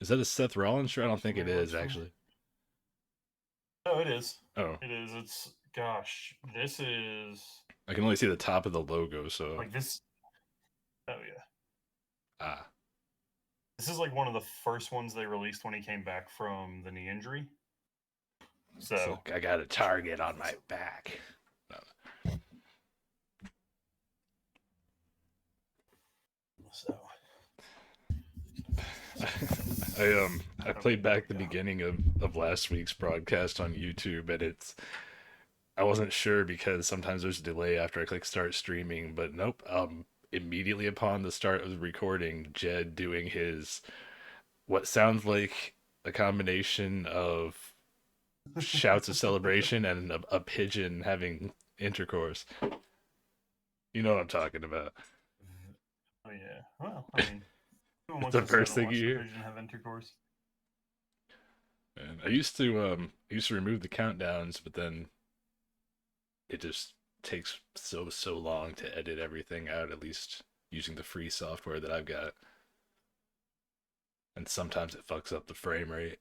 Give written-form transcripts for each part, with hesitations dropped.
Is that a Seth Rollins shirt? I don't think it Somebody is works for me. actually. Oh, it is. Oh, It is. It's gosh. This is I can only see the top of the logo. So like this. Oh yeah. ah, This is like one of the first ones they released when he came back from the knee injury. so So, I got a target on my back. so I okay, played there back we the go. beginning of last week's broadcast on YouTube, and I wasn't sure because sometimes there's a delay after I click start streaming, but nope. Immediately upon the start of the recording, Jed doing his what sounds like a combination of shouts of celebration and a pigeon having intercourse. You know what I'm talking about. Oh yeah. Well, I mean, who It's wants the to sit first and thing you watch the hear. pigeon have intercourse? And I used to remove the countdowns, but then it just takes so long to edit everything out, at least using the free software that I've got. And sometimes it fucks up the frame rate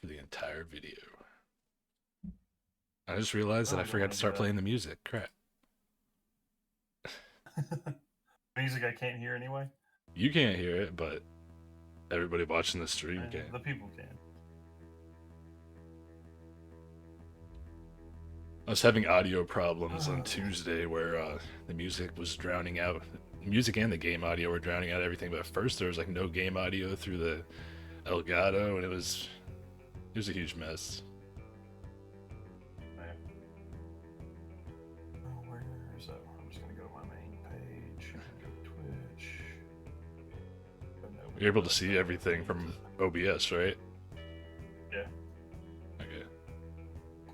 for the entire video. I just realized I that I really don't forgot to want to do start playing the music. Crap. that. Music I can't hear anyway. You can't hear it, but everybody watching the stream can. The people can. I was having audio problems on Tuesday where the music was drowning out. The music and the game audio were drowning out everything, but at first there was like no game audio through the Elgato, and it was a huge mess. Man. Oh, where is that? I'm just gonna go to my main page. Go to Twitch. You're able to see everything from OBS, right? Yeah. Okay.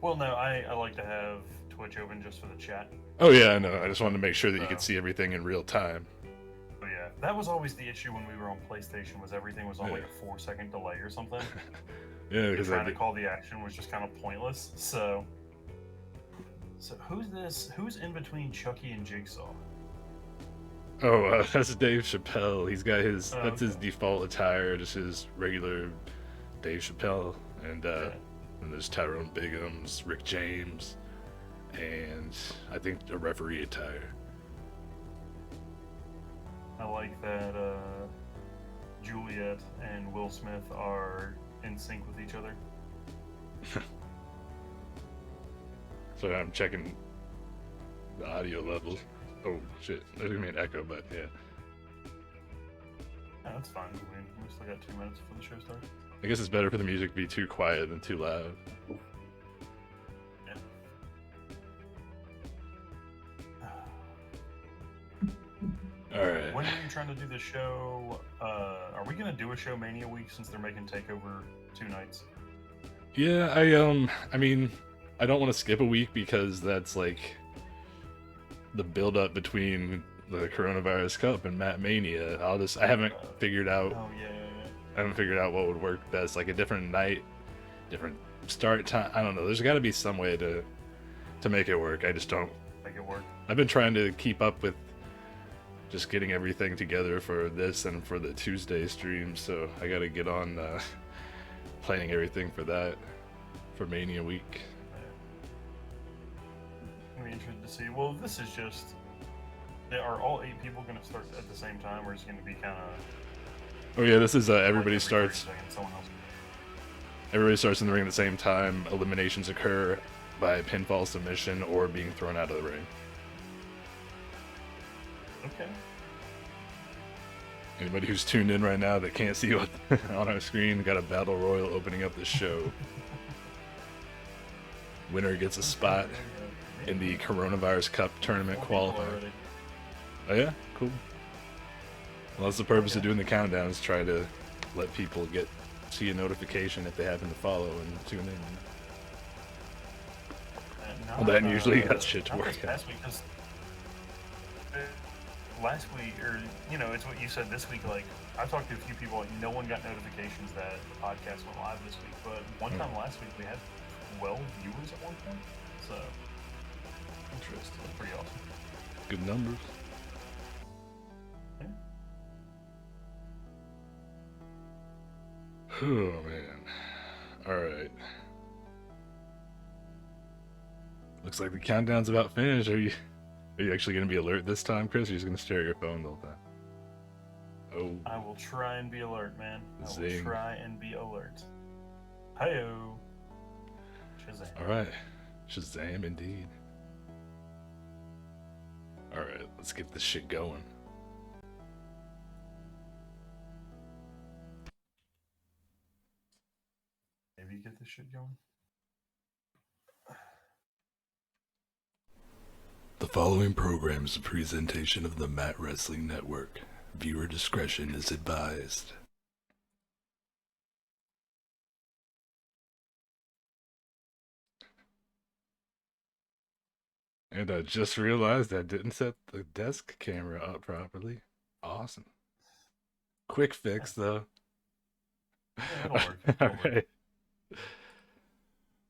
Well, no, I like to have Twitch open just for the chat. Oh yeah, I know. I just wanted to make sure that you could So, see everything in real time. but yeah, that was always the issue when we were on PlayStation. Was everything was on like Yeah. a 4 second delay or something. Yeah, And because trying to call the action was just kind of pointless. So who's this? Who's in between Chucky and Jigsaw? Oh, that's Dave Chappelle. He's got Oh, that's his okay. default attire, just his regular Dave Chappelle, and Yeah. there's Tyrone Biggums, Rick James, and I think a referee attire. I like that Juliet and Will Smith are in sync with each other. So I'm checking the audio levels. Oh shit, there's gonna be an echo, but yeah. Yeah, that's fine. I mean, we still got 2 minutes before the show starts. I guess it's better for the music to be too quiet than too loud. Yeah. All right. When are you trying to do the show? Are we gonna do a show Mania week since they're making Takeover 2 nights? Yeah, I mean, I don't want to skip a week because that's like the build up between the Coronavirus Cup and Matt Mania. I haven't figured out Oh yeah. I haven't figured out what would work best. Like a different night, different start time. I don't know. There's got to be some way to make it work. I just don't. Make it work. I've been trying to keep up with just getting everything together for this and for the Tuesday stream, so I got to get on planning everything for that for Mania week. I'm interested to see. Well, this is just. Are all 8 people going to start at the same time, or is it going to be kind of? Oh yeah, this is Like everybody every 30 starts. seconds, someone else. Everybody starts in the ring at the same time. Eliminations occur by pinfall submission or being thrown out of the ring. Okay. Anybody who's tuned in right now that can't see what on our screen, got a battle royal opening up the show. Winner gets a spot in the Coronavirus Cup tournament qualifier. Oh yeah, cool. Well, that's the purpose of doing the countdowns. Try to let people see a notification if they happen to follow and tune in. Well, that usually got shit to work out. Last week, or it's what you said this week. Like I talked to a few people, like no one got notifications that the podcast went live this week. But one time last week we had 12 viewers at one point. So Interesting. that's pretty awesome. Good numbers. Yeah. Oh man. Alright. Looks like the countdown's about finished. Are you actually gonna be alert this time, Chris? Or are you just gonna stare at your phone the whole time? Oh. I will try and be alert, man. I will Zing. try and be alert. Hi-yo. Shazam. Alright. Shazam indeed. Alright, let's get this shit going. Maybe get this shit going. The following program is a presentation of the Matt Wrestling Network. Viewer discretion is advised. And I just realized I didn't set the desk camera up properly. Awesome. Quick fix, though. Yeah, it'll work. It'll work. Alright.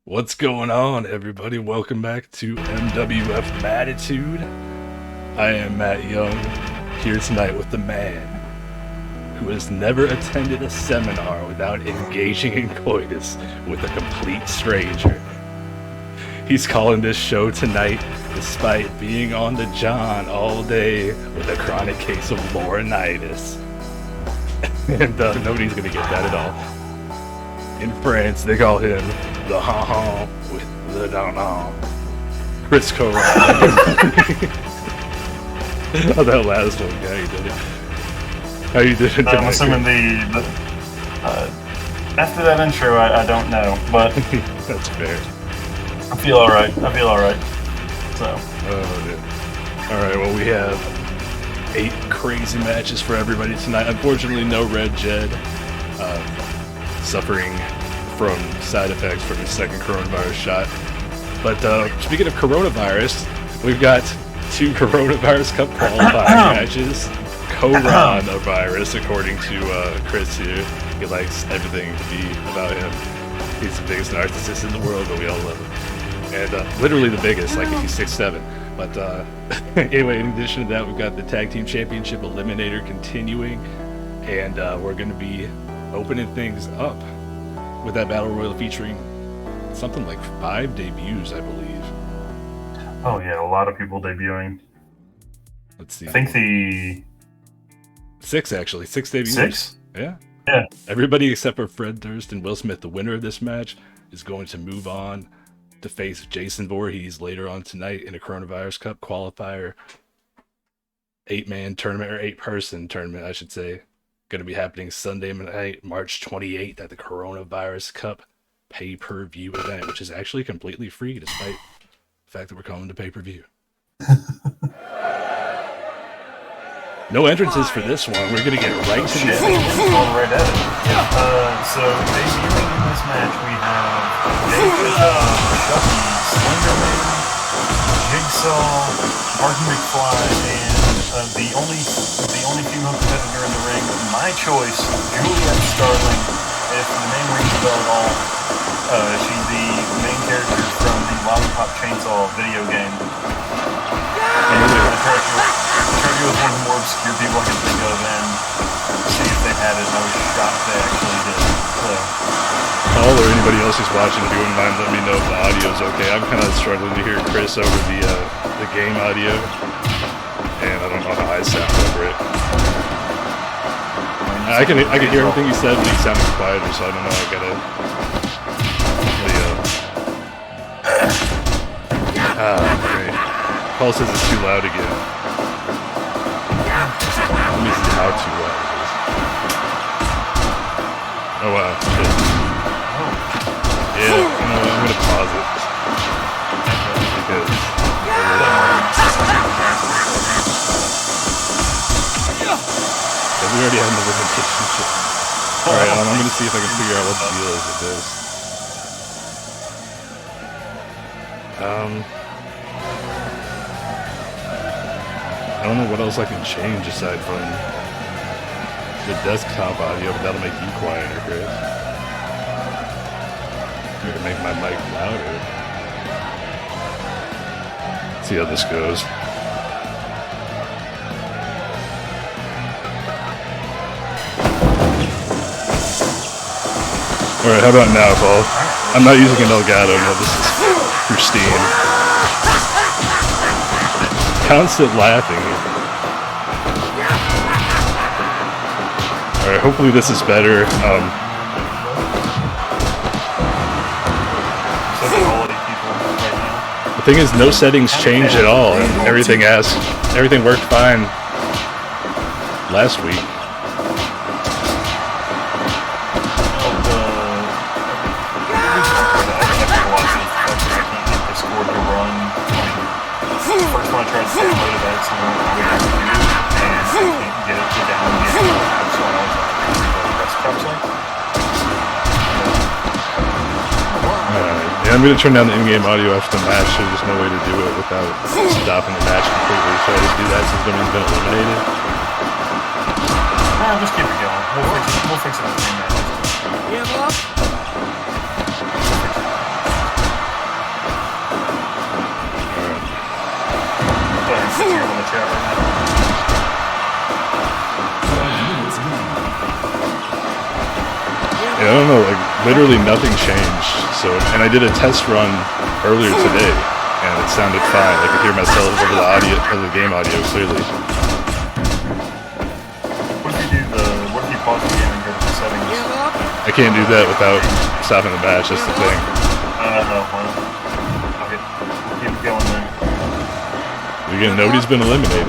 What's going on, everybody? Welcome back to MWF Mattitude. I am Matt Young, here tonight with the man who has never attended a seminar without engaging in coitus with a complete stranger. He's calling this show tonight despite being on the John all day with a chronic case of Laurinaitis. And nobody's gonna get that at all. In France, they call him the ha-ha with the down-on. Chris Coran. Oh, that last one, yeah, you did it. How you did it tonight? I'm assuming after that intro, I don't know, but that's fair. I feel alright. So. Oh, dude. Alright, well, we have 8 crazy matches for everybody tonight. Unfortunately, no Red Jed. Suffering from side effects from his second coronavirus shot. But speaking of coronavirus, we've got 2 coronavirus cup qualifying matches. Coronavirus, according to Chris here. He likes everything to be about him. He's the biggest narcissist in the world, but we all love him. And literally the biggest, like if he's 6'7". But anyway, in addition to that, we've got the Tag Team Championship Eliminator continuing. And we're going to be opening things up with that Battle Royal featuring something like 5 debuts, I believe. Oh yeah, a lot of people debuting. Let's see. I think the 6, actually. 6 debuts. 6? Yeah. Yeah. Everybody except for Fred Durst and Will Smith, the winner of this match, is going to move on to face Jason Voorhees later on tonight in a Coronavirus Cup qualifier. 8-man tournament, or 8-person tournament, I should say. Going to be happening Sunday night, March 28th at the Coronavirus Cup pay-per-view event, which is actually completely free despite the fact that we're calling it a pay-per-view. No entrances for this one. We're going to get right to the Going right at it. So debuting in this match, we have Chucky, Slender, Jigsaw, Marty, McFly, and the only female competitor in the ring, my choice, Juliet Starling. If the name rings a bell at all, she's the main character from the Lollipop Chainsaw video game. And Chucky was one of the more obscure people I could think of, and see if they had it, and I was shocked they actually did. So. Paul or anybody else who's watching, if you wouldn't mind letting me know if the audio's okay. I'm kind of struggling to hear Chris over the game audio, and I don't know how I sound over it. I can hear everything you said, but he sounded quieter, so I don't know. I gotta. Great. Paul says it's too loud again. Let me see how too loud it is. Oh wow, shit. Yeah, you know what, I'm gonna pause it. Because we already had the limitation shit. Alright, I'm gonna see if I can figure out what the deal is with this. I don't know what else I can change aside from the desktop audio, but that'll make you quieter, Chris. I'm gonna make my mic louder. See how this goes. Alright, how about now, Paul? I'm not using an Elgato, no, this is through Steam. Constant laughing. Alright, hopefully this is better. The thing is, no settings changed at all, and everything worked fine last week. First one I tried to download it, that's and I can't get it to download it. So I was like, desktop site. Yeah, I'm gonna turn down the in-game audio after the match, so there's no way to do it without stopping the match completely. So I just do that since nobody's been eliminated. Nah, just keep it going. We'll fix it in 3 matches. Give up. Here on the chat right now. Yeah, I don't know, like literally nothing changed. So, and I did a test run earlier today, and it sounded fine. I could hear myself over the audio, over the game audio clearly. What if you pause the game and go to the settings? I can't do that without stopping the match. That's the thing. No. Okay, we'll keep it going then. Again, nobody's been eliminated.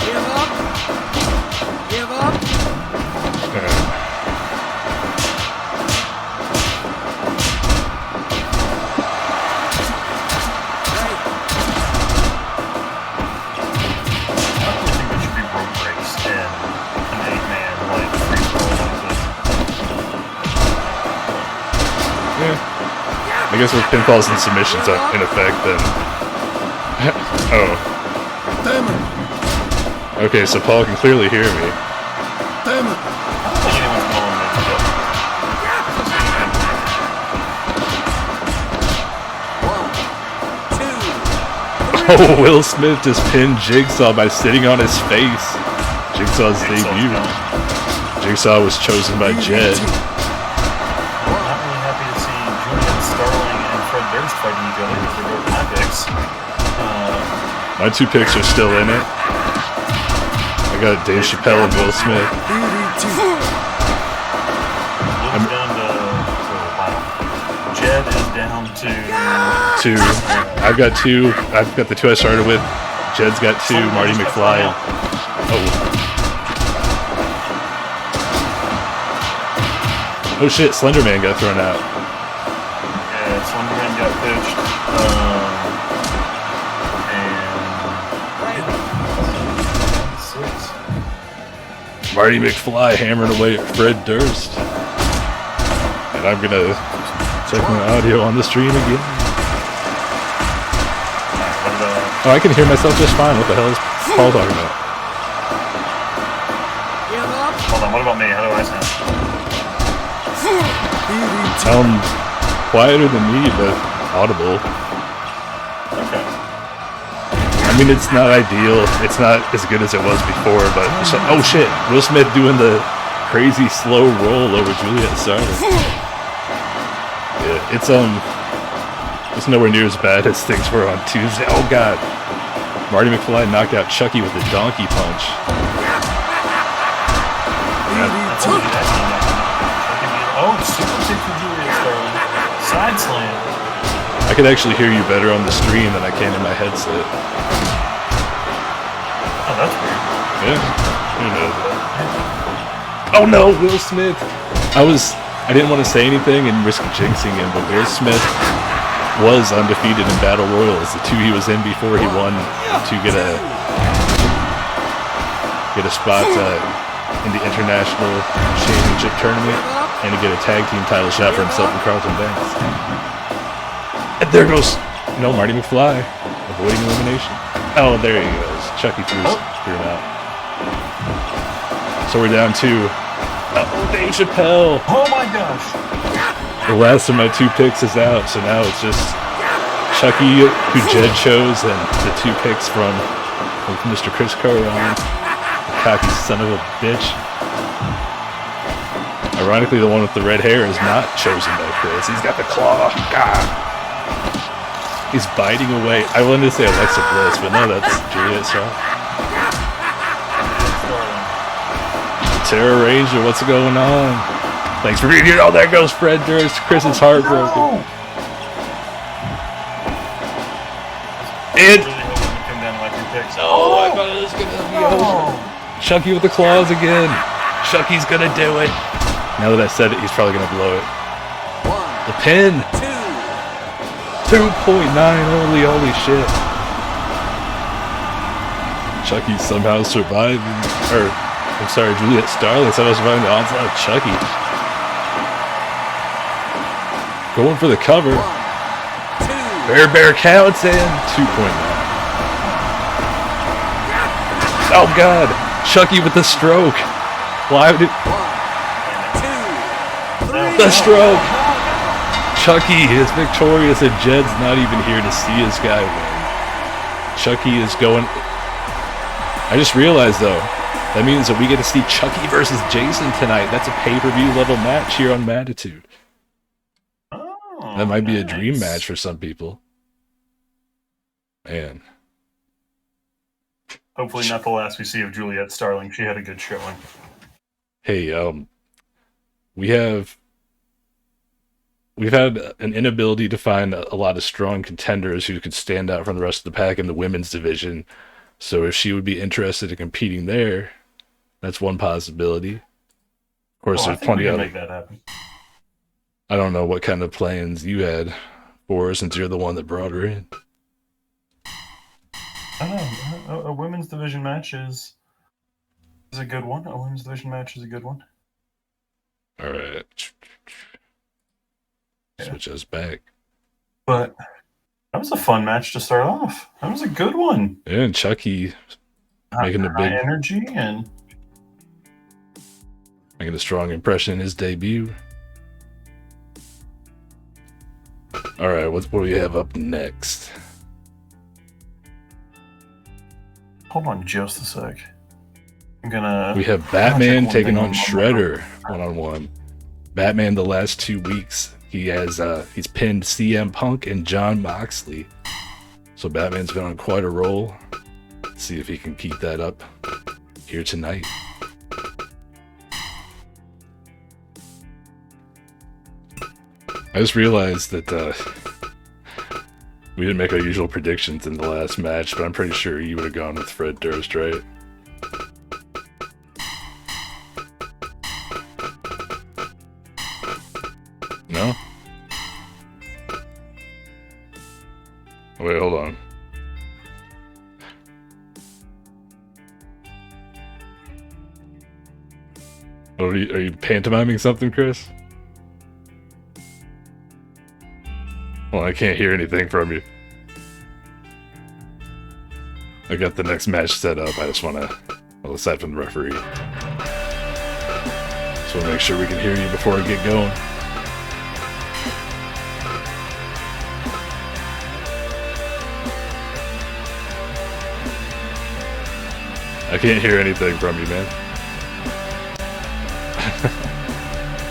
Give up. Give up. I don't think there should be road breaks in an 8-man like free for all like this. Yeah. I guess with pinfalls and submissions in effect, then. Oh. Damn it. Okay, so Paul can clearly hear me. Damn it. I don't think anyone's going to 1, 2, 3. Oh, Will Smith just pinned Jigsaw by sitting on his face. Jigsaw's debut. Jigsaw was chosen by Jed. Well, not really happy to see Juliet, Starling, and Fred Durst fighting each other because they're both my picks. My 2 picks are still in it. I got Dave Chappelle and Will Smith. I'm down to... wow. Jed is down to... 2. I've got 2. I've got the 2 I started with. Jed's got 2. Marty McFly. Oh shit, Slender Man got thrown out. Yeah, Slender Man got pitched. Marty McFly hammering away at Fred Durst. And I'm gonna check my audio on the stream again. Oh, I can hear myself just fine. What the hell is Paul talking about? Hold on, what about me? How do I sound? Quieter than me, but audible. Okay. I mean, it's not ideal. It's not as good as it was before, but... Oh, shit. Will Smith doing the crazy slow roll over Juliet and Starling. Yeah, it's nowhere near as bad as things were on Tuesday. Oh, God. Marty McFly knocked out Chucky with a donkey punch. Oh, super kick for Juliet, Starling. Side slam. I could actually hear you better on the stream than I can in my headset. Oh, that's weird. Yeah, who knows. Oh no, Will Smith! I didn't want to say anything and risk jinxing him, but Will Smith was undefeated in Battle Royals. The 2 he was in before he won to get a spot in the International Championship Tournament and to get a tag team title shot for himself and Carlton Banks. And there goes, Marty McFly, avoiding elimination. Oh, there he goes. Chucky threw him out. So we're down to Dave Chappelle. Oh my gosh. The last of my 2 picks is out, so now it's just Chucky, who Jed chose, and the 2 picks from Mr. Chris Curran. Cocky son of a bitch. Ironically, the one with the red hair is not chosen by Chris. He's got the claw. God. He's biting away. I wanted to say Alexa Bliss, but no, that's Juliet Starling. Terror Ranger, what's going on? Thanks for being here. Oh, there goes Fred Durst. Chris is heartbroken. Oh, I thought it was going to be over. Chucky with the claws again. Chucky's going to do it. Now that I said it, he's probably going to blow it. The pin. 2.9. Holy shit. Chucky somehow survived. I'm sorry, Juliet Starling somehow surviving the onslaught of Chucky. Going for the cover. Bear counts in. 2.9. Oh god. Chucky with the stroke. Why would it... The stroke! Chucky is victorious and Jed's not even here to see his guy win. Chucky is going... I just realized though, that means that we get to see Chucky versus Jason tonight. That's a pay-per-view level match here on Mattitude. Oh, That might be a dream match for some people. Man. Hopefully not the last we see of Juliet Starling. She had a good showing. Hey, we've had an inability to find a lot of strong contenders who could stand out from the rest of the pack in the women's division. So if she would be interested in competing there, that's one possibility. Of course, there's plenty of... make that happen. I don't know what kind of plans you had for her since you're the one that brought her in. I don't know. A women's division match is a good one. A women's division match is a good one. All right. Switch us back. But that was a fun match to start off. That was a good one. Yeah, and Chucky making a big energy and making a strong impression in his debut. All right, what do we have up next? Hold on just a sec. We have Batman taking on Shredder one-on-one. Batman the last 2 weeks. He's pinned CM Punk and Jon Moxley. So Batman's been on quite a roll. Let's see if he can keep that up here tonight. I just realized that we didn't make our usual predictions in the last match, but I'm pretty sure you would have gone with Fred Durst, right? No? Wait, hold on. Are you pantomiming something, Chris? Well, I can't hear anything from you. I got the next match set up. I just want to, well, aside from the referee, just want to make sure we can hear you before I get going. I can't hear anything from you, man.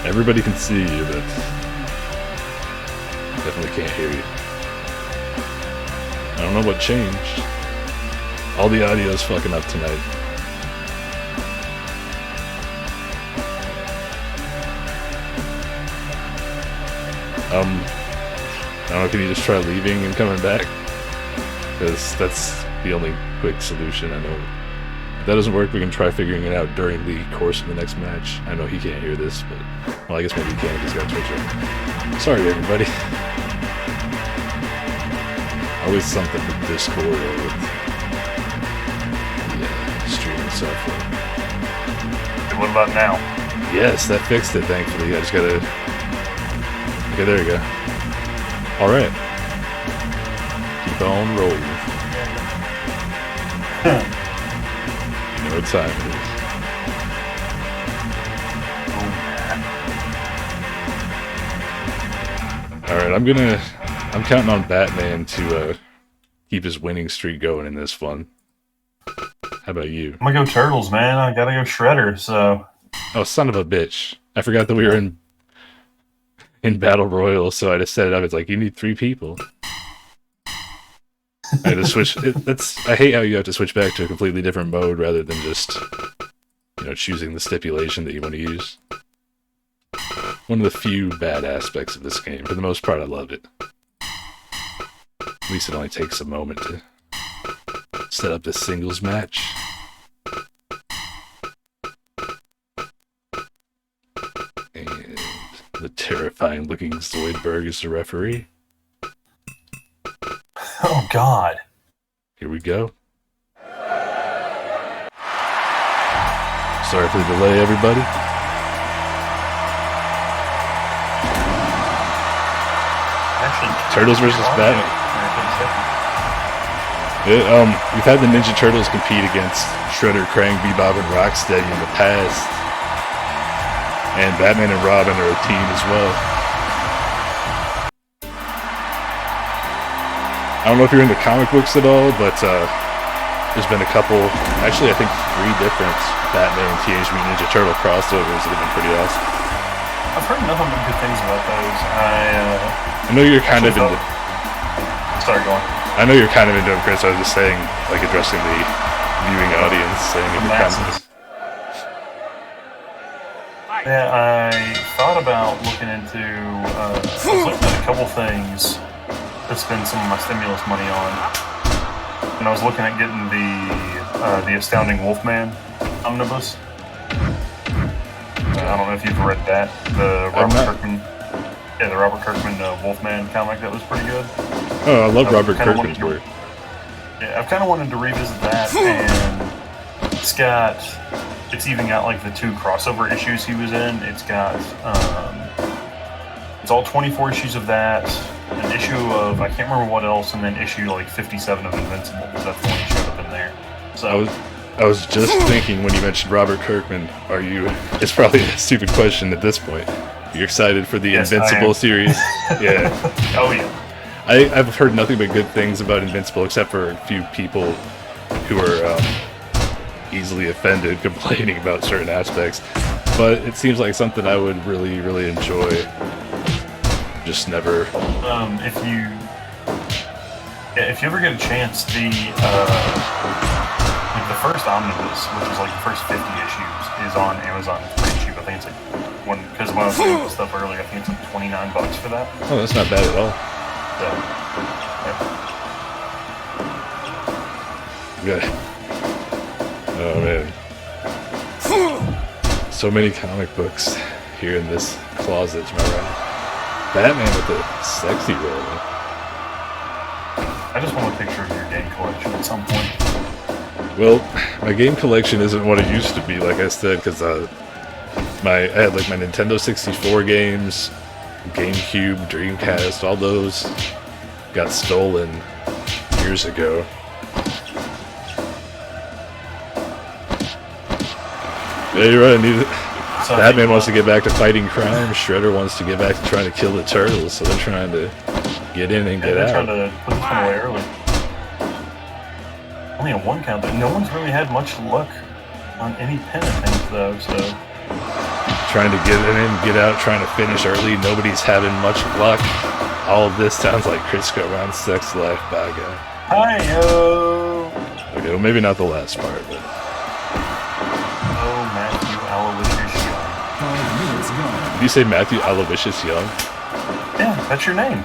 Everybody can see you, but definitely can't hear you. I don't know what changed. All the audio's fucking up tonight. I don't know, can you just try leaving and coming back? Because that's the only quick solution I know. If that doesn't work, we can try figuring it out during the course of the next match. I know he can't hear this, but... well, I guess maybe he can if he's got Twitch on. Sorry, everybody. Always something with Discord or with the streaming software. And what about now? Yes, that fixed it, thankfully. I just gotta... okay, there you go. Alright. Keep on rolling. You know what time it is. Alright, I'm counting on Batman to keep his winning streak going in this one. How about you? I'm gonna go Turtles, man. I gotta go Shredder, so... Oh, son of a bitch. I forgot that we were in Battle Royal, so I just set it up. It's like, you need 3 people. I had to switch. I hate how you have to switch back to a completely different mode rather than just, choosing the stipulation that you want to use. One of the few bad aspects of this game. For the most part, I loved it. At least it only takes a moment to set up this singles match. And the terrifying looking Zoidberg is the referee. Oh, God. Here we go. Sorry for the delay, everybody. Actually, Turtles versus Batman. We've had the Ninja Turtles compete against Shredder, Krang, Bebop, and Rocksteady in the past. And Batman and Robin are a team as well. I don't know if you're into comic books at all, but there's been a couple, actually I think 3 different Batman and Teenage Mutant Ninja Turtle crossovers that have been pretty awesome. I've heard nothing but good things about those. I know you're kind of into... Sorry, go on. I know you're kind of into them, Chris. I was just saying, like, addressing the viewing audience, saying if you're kind of... Yeah, I thought about looking into... I was looking at a couple things to spend some of my stimulus money on. And I was looking at getting the Astounding Wolfman omnibus. I don't know if you've read that. The Robert Kirkman Wolfman comic that was pretty good. Oh, I love Robert Kirkman's work. Yeah, I've kind of wanted to revisit that, and it's even got like the 2 crossover issues he was in. It's all 24 issues of that, an issue of, I can't remember what else, and then issue like 57 of Invincible, because that's the one he showed up in there. So I was just thinking when you mentioned Robert Kirkman, it's probably a stupid question at this point. Are you excited for the Invincible series? Yeah. Oh, yeah. I've heard nothing but good things about Invincible, except for a few people who are easily offended complaining about certain aspects. But it seems like something I would really, really enjoy. Just never... If you ever get a chance, the first omnibus, which is like the first 50 issues, is on Amazon. It's pretty cheap. I think it's like because when I was doing stuff earlier, I think it's like $29 for that. Oh, that's not bad at all. So, yeah. Oh man. So many comic books here in this closet, am I right? Batman with a sexy role. I just want a picture of your game collection at some point. Well, my game collection isn't what it used to be, like I said, because I had like my Nintendo 64 games, GameCube, Dreamcast, all those got stolen years ago. Yeah, you're right. Batman wants to get back to fighting crime. Shredder wants to get back to trying to kill the Turtles, so they're trying to get in and get out. They're trying to put this one away early. Only a 1 count, but no one's really had much luck on any pen attempts, though, so... Trying to get in, get out, trying to finish early. Nobody's having much luck. All of this sounds like Crisco Ron Sex Life by guy. Hi-yo! Okay, well, maybe not the last part, but... Oh, Matthew Aloysius Young. Did you say Matthew Aloysius Young? Yeah, that's your name.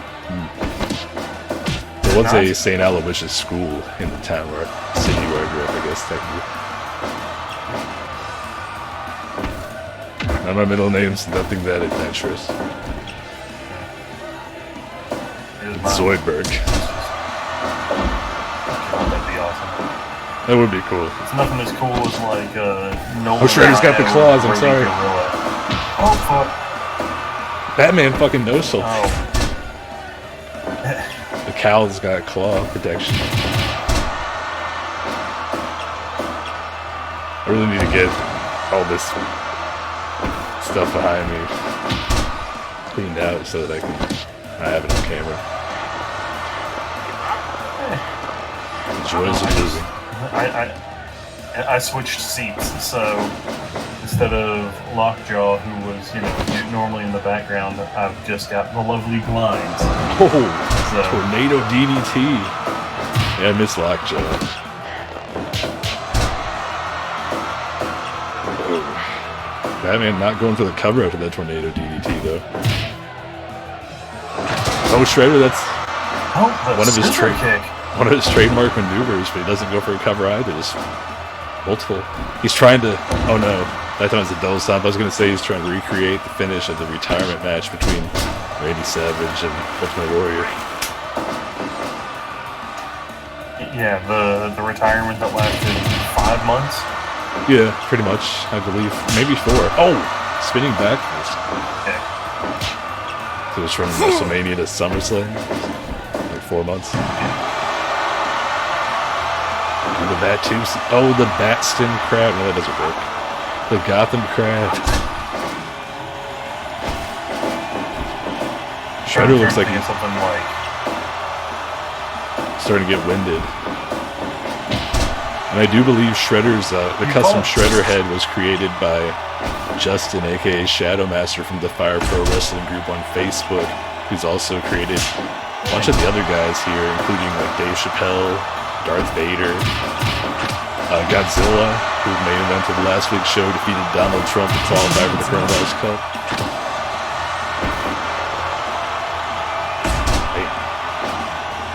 There was a St. Aloysius school in the town city where I grew up, I guess, technically. Now my middle name's nothing that adventurous. It's Zoidberg. That'd be awesome. That would be cool. It's nothing as cool as like no. Oh, Shredder's got the claws. I'm sorry. Oh fuck! Batman fucking knows so. Oh. The cow's got claw protection. I really need to get all this stuff behind me cleaned out so that I have it on camera. Hey. The joys of losing. I switched seats, so instead of Lockjaw, who was, normally in the background, I've just got the lovely blinds. Oh, tornado DDT. Yeah, I miss Lockjaw. Oh. Batman not going for the cover after that tornado DDT, though. Oh, Shredder, that's one of his trademark maneuvers, but he doesn't go for a cover either. Just multiple. He's trying to. Oh no, that time it's a double stomp. I was gonna say he's trying to recreate the finish of the retirement match between Randy Savage and Ultimate Warrior. Yeah, the retirement that lasted 5 months. Yeah, pretty much. I believe maybe 4. Oh, spinning backwards. Yeah. So it's from WrestleMania to SummerSlam, like 4 months. And the Bat-Tube. Oh, the Batston crab. No, that doesn't work. The Gotham crab. Shredder looks like he's something like starting to get winded. And I do believe Shredder's, the custom Shredder head was created by Justin, aka Shadow Master from the Fire Pro Wrestling group on Facebook, who's also created a bunch of the other guys here, including like Dave Chappelle, Darth Vader, Godzilla, who main evented last week's show, defeated Donald Trump to qualify for the Coronavirus Cup. Hey.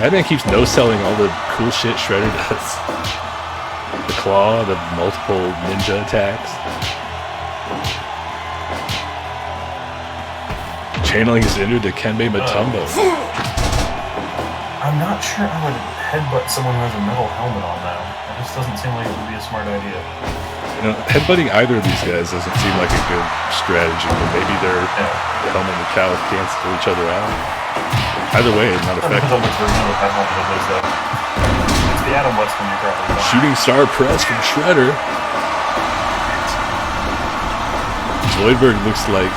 Batman keeps no-selling all the cool shit Shredder does. The claw, the multiple ninja attacks. Channeling his inner to Kenbei Matumbo. I'm not sure I would headbutt someone who has a metal helmet on now. That just doesn't seem like it would be a smart idea. Headbutting either of these guys doesn't seem like a good strategy, but maybe the helmet and the cowl cancel each other out. Either way, it's not effective. It's the Adam West when you're probably Shooting star press from Shredder. Zoidberg looks like...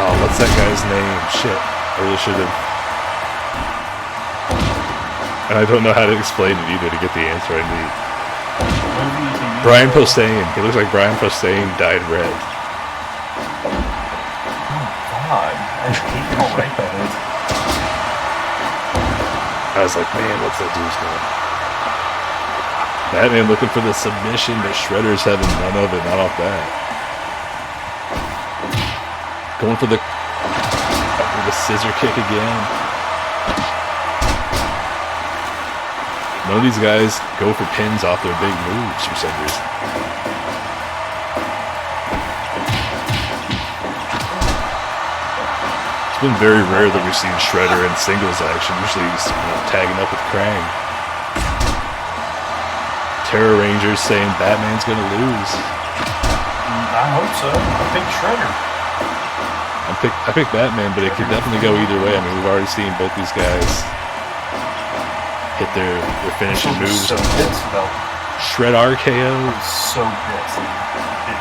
Oh, what's that guy's name? Shit. I really should have... And I don't know how to explain it either to get the answer I need. Brian Posehn. He looks like Brian Posehn dyed red. Oh, God. I hate how right that is. I was like, man, what's that dude's name? Batman looking for the submission, but Shredder's having none of it, not off that. Going for the scissor kick again. None of these guys go for pins off their big moves for some reason. It's been very rare that we've seen Shredder in singles action. Usually he's tagging up with Krang. Terror Rangers saying Batman's gonna lose. I hope so. I pick Shredder. I picked Batman, but it could definitely go either way. I mean, we've already seen both these guys hit their finishing moves. So pissed about Shred RKO. So pissed. It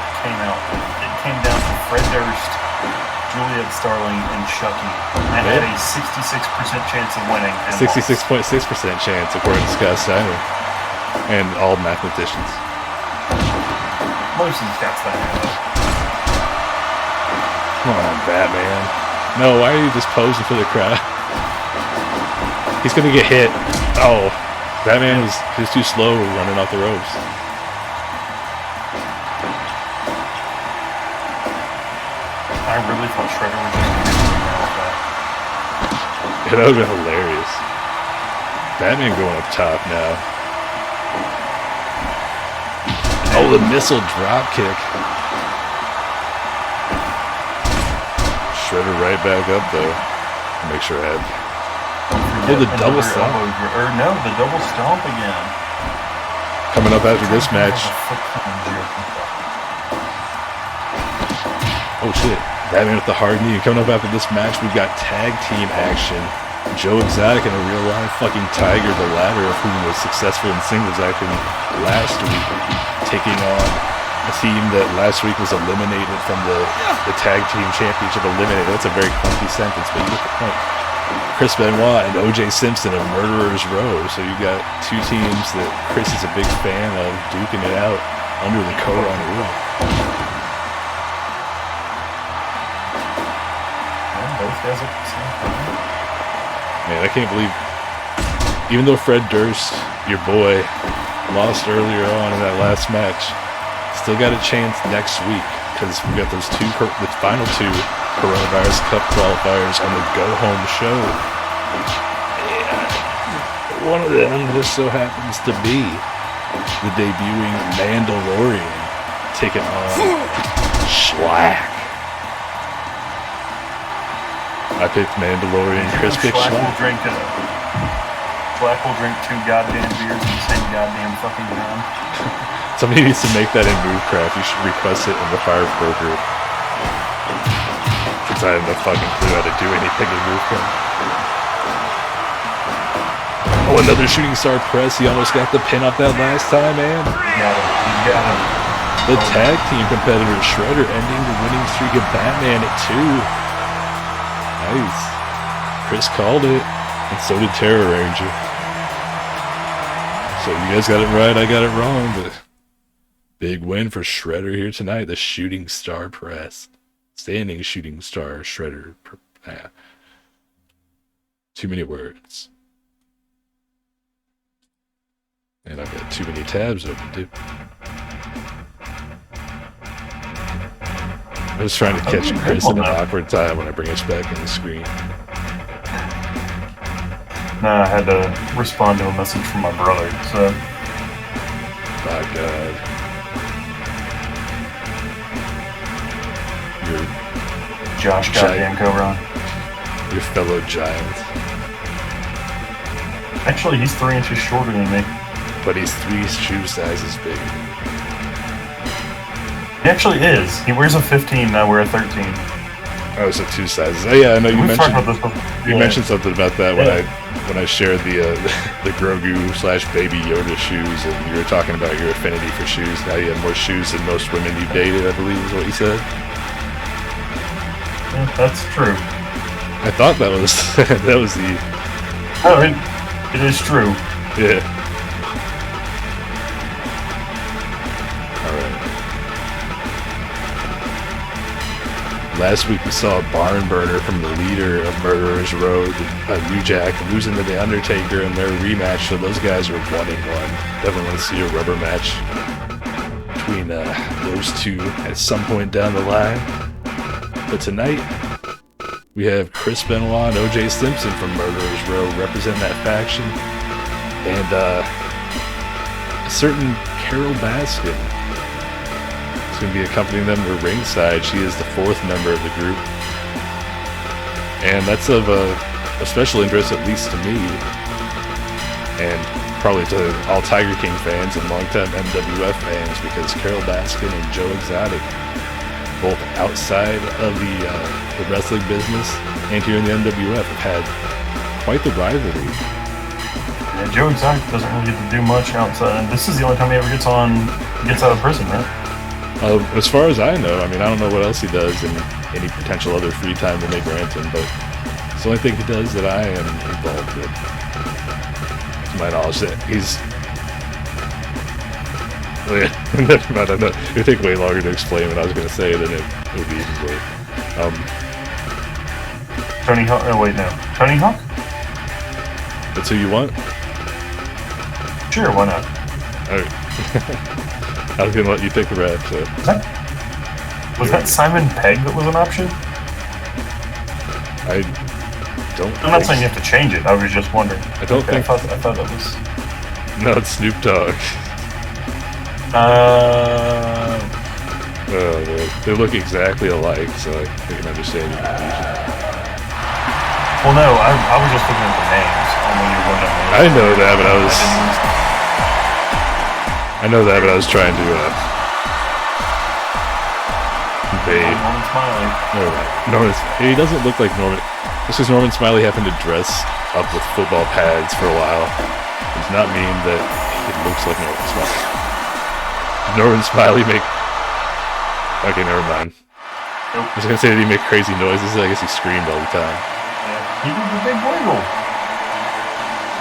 came down to Fred Durst, Juliet, Starling, and Chucky. I had a 66% chance of winning. 66.6% chance, according to Scott Steiner. And all mathematicians. Most of these Scott Steiner, though. Come on, Batman. No, why are you just posing for the crowd? He's gonna get hit. Oh, Batman he's too slow running off the ropes. I really thought Shredder was just going to get like that. That would have been hilarious. Batman going up top now. Oh, the missile drop kick. Shredder right back up though. Make sure I have. Oh, the double stomp. No, the double stomp again. Coming up after this match. Oh shit. Batman with the hard knee. Coming up after this match, we've got tag team action. Joe Exotic and a real life fucking Tiger, the latter of whom was successful in singles action last week, taking on a team that last week was eliminated from the tag team championship. Eliminated. That's a very clunky sentence, but you get the point. Chris Benoit and O.J. Simpson of Murderers Row. So you got two teams that Chris is a big fan of duking it out. under the Koron rule. Both guys at the same time. Man, I can't believe, even though Fred Durst, your boy, lost earlier on in that last match, still got a chance next week because we got the final two Coronavirus Cup qualifiers on the Go Home show. And one of them just so happens to be the debuting Mandalorian taking on Schlack. I picked Mandalorian. Chris picked Schlack. Schlack will drink 2 goddamn beers at the same goddamn fucking time. Somebody needs to make that in Movecraft. You should request it in the Fire Pro group. Since I have no fucking clue how to do anything in Movecraft. Oh, another shooting star press. He almost got the pin up that last time, man. You got him. The tag team competitor Shredder ending the winning streak of Batman at 2. Nice. Chris called it, and so did Terror Ranger. So you guys got it right, I got it wrong, but big win for Shredder here tonight. The shooting star press. Standing shooting star Shredder. Too many words. And I've got too many tabs open, too. I was trying to catch Chris in an awkward time when I bring us back in the screen. Nah, I had to respond to a message from my brother, so... My God. Your Josh goddamn Koron. Your fellow giant. Actually, he's 3 inches shorter than me. But he's 3 shoe sizes big. He actually is. He wears a 15, and I wear a 13. Oh, so 2 sizes. Oh yeah, I know you mentioned. About this you mentioned something about that when I shared the Grogu / Baby Yoda shoes, and you were talking about your affinity for shoes. Now you have more shoes than most women you've dated, I believe is what you said. Yeah, that's true. I thought that was that was the. Oh, it is true. Yeah. All right. Last week we saw a barn burner from the leader of Murderers Row, New Jack, losing to The Undertaker in their rematch, so those guys are 1-1. Definitely want to see a rubber match between those two at some point down the line. But tonight, we have Chris Benoit and O.J. Simpson from Murderers Row representing that faction, and a certain Carol Baskin is going to be accompanying them to ringside. She is the 4th member of the group, and that's of a special interest, at least to me, and probably to all Tiger King fans and longtime MWF fans, because Carol Baskin and Joe Exotic, both outside of the wrestling business and here in the MWF, have had quite the rivalry. Yeah, Joe Exotic doesn't really get to do much outside. This is the only time he ever gets out of prison, right? As far as I know, I mean, I don't know what else he does in any potential other free time that they grant him, but it's the only thing he does that I am involved with. To my knowledge, that he's... Well, yeah, never mind, I know. It would take way longer to explain what I was going to say than it would be easily. Tony Hawk? Oh, wait, no. Tony Hawk? That's who you want? Sure, why not? Alright. I was going to let you pick the ref, so... Was that Simon Pegg that was an option? I don't I'm not saying you have to change it, I was just wondering. I don't think... I thought that was... No, it's Snoop Dogg. They look exactly alike, so I can understand your confusion. Well, no, I was just looking at the names. I know that, but I was trying to convey. Norman Smiley. Norman. He doesn't look like Norman. Just because Norman Smiley happened to dress up with football pads for a while does not mean that it looks like Norman Smiley. Norman Smiley make... Okay, never mind. Nope. I was gonna say, did he make crazy noises? I guess he screamed all the time. Yeah. He did the big wiggle.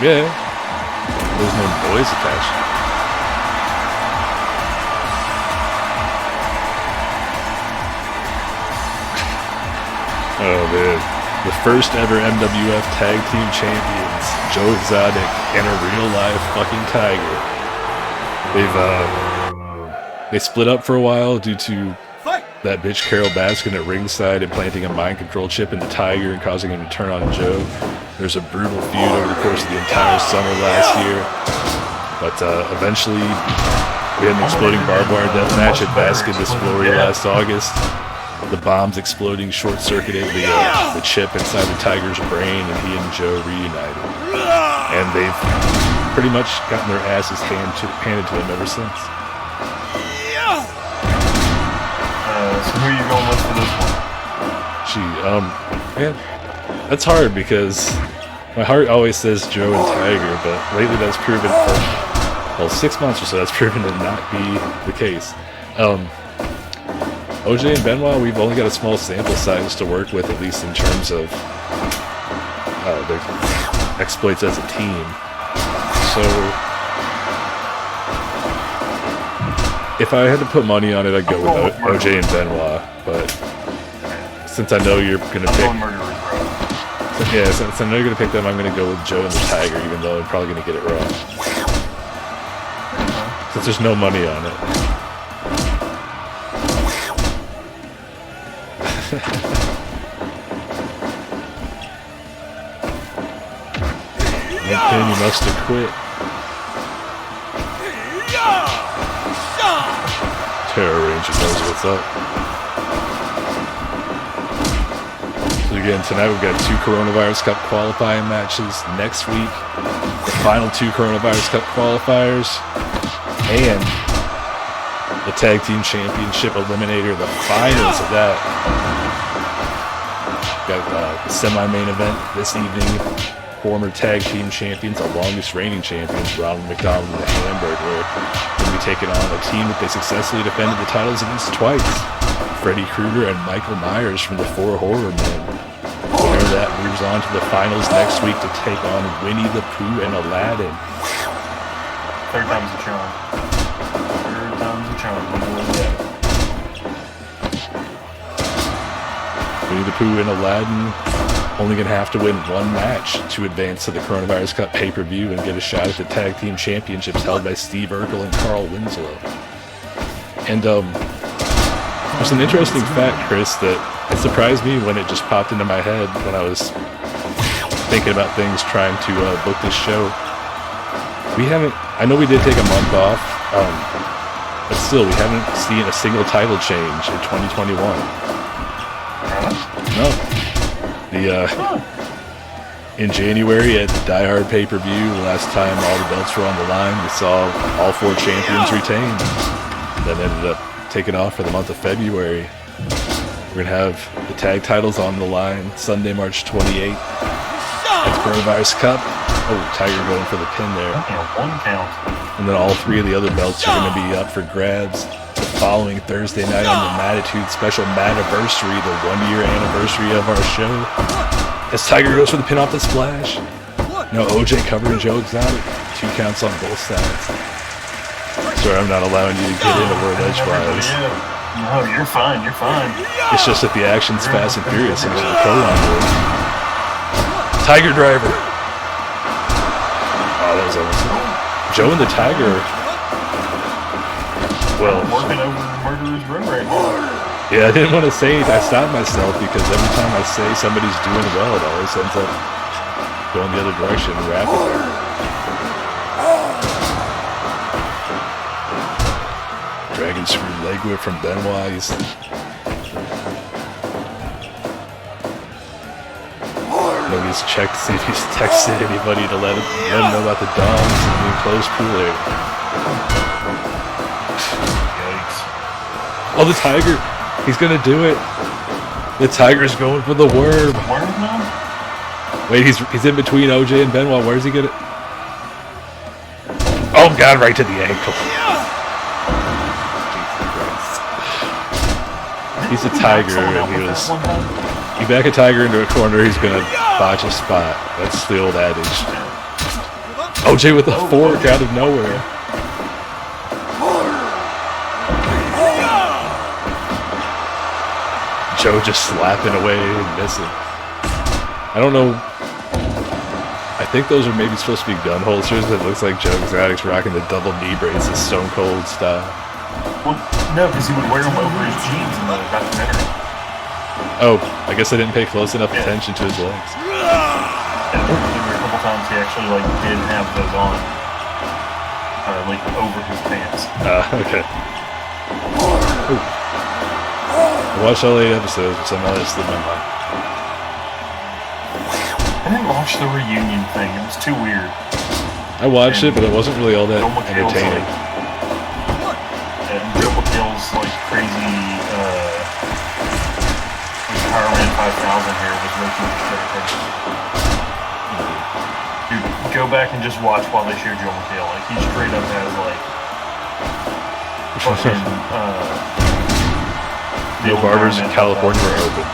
Yeah. There's no noise attached. Oh man, the first ever MWF Tag Team Champions, Joe Exotic and a real life fucking tiger. They split up for a while due to that bitch Carol Baskin at ringside implanting a mind control chip in the tiger and causing him to turn on Joe. There's a brutal feud over the course of the entire summer last year, but eventually we had an exploding barbed wire death match at Baskin this Glory last August. The bombs exploding short-circuited the chip inside the tiger's brain, and he and Joe reunited. And they've pretty much gotten their asses handed to them ever since. So who are you going with for this one? Man, that's hard because my heart always says Joe and Tiger, but lately that's proven, well, 6 months or so, that's proven to not be the case. OJ and Benoit, we've only got a small sample size to work with, at least in terms of their exploits as a team. So, if I had to put money on it, I'd go with OJ and Benoit. But since I know you're gonna pick, since I know you're gonna pick them, I'm gonna go with Joe and the Tiger, even though I'm probably gonna get it wrong. Since there's no money on it. Then you must have quit. Terror Ranger knows what's up. So again, tonight we've got 2 Coronavirus Cup qualifying matches. Next week, the final 2 Coronavirus Cup qualifiers and the Tag Team Championship Eliminator, the finals of that. Got the semi-main event this evening. Former tag team champions, the longest reigning champions, Ronald, McDonald, and the Hamburglar, will be taking on a team that they successfully defended the titles against twice. Freddy Krueger and Michael Myers from the 4 Horror Men. The winner of that moves on to the finals next week to take on Winnie the Pooh and Aladdin. Third time's the charm. Third time's the charm. Winnie the Pooh and Aladdin only going to have to win 1 match to advance to the Coronavirus Cup pay-per-view and get a shot at the Tag Team Championships held by Steve Urkel and Carl Winslow. And there's an interesting fact, Chris, that it surprised me when it just popped into my head when I was thinking about things trying to book this show. I know we did take a month off, but still, we haven't seen a single title change in 2021. No. In January at the Die Hard pay-per-view, the last time all the belts were on the line, we saw all 4 champions retained. Then ended up taking off for the month of February. We're going to have the tag titles on the line Sunday, March 28th at the Coronavirus Cup. Oh, Tiger going for the pin there. One count. And then all 3 of the other belts are going to be up for grabs the following Thursday night on the Mattitude special Mattiversary, the 1-year anniversary of our show. As Tiger goes for the pin off the splash. No, OJ covering Joe Exotic. 2 counts on both sides. Sorry, I'm not allowing you to get into word edgewise. No, you're fine, you're fine. It's just that the action's fast and furious and there's a code on board. Tiger driver. Oh, that was awesome. Joe and the Tiger. Well, working over Murderer's Room right now. Yeah, I didn't want to say it. I stopped myself because every time I say somebody's doing well, it always ends up going the other direction rapidly. Dragon screw leg whip from Benoit. Nobody's checked to see if he's texted anybody to let him know about the dogs and the enclosed pool area. Oh, the Tiger. He's going to do it. The Tiger's going for the worm. Worm now? Wait, he's in between OJ and Benoit. Where's he going to... Oh, God, right to the ankle. Jesus Christ. He's a Tiger, and you back a Tiger into a corner, he's going to botch a spot. That's the old adage. OJ with a fork out of nowhere. Joe just slapping away and missing. I don't know. I think those are maybe supposed to be gun holsters, but it looks like Joe Exotic's rocking the double knee braces, Stone Cold style. Well, no, because he would wear them over his jeans in the documentary. Oh, I guess I didn't pay close enough attention to his legs. Yeah, there were a couple times he actually like did have those on, like over his pants. Okay. Ooh. I watched all 8 episodes, but somehow it slipped my mind. I didn't watch the reunion thing. It was too weird. I watched it, but it wasn't really all that entertaining. And Joe McHale's like crazy, like Power Man 5000 here was way too much. Dude, go back and just watch while they show Joe McHale. Like, he straight up has like fucking, the barbers in California are open.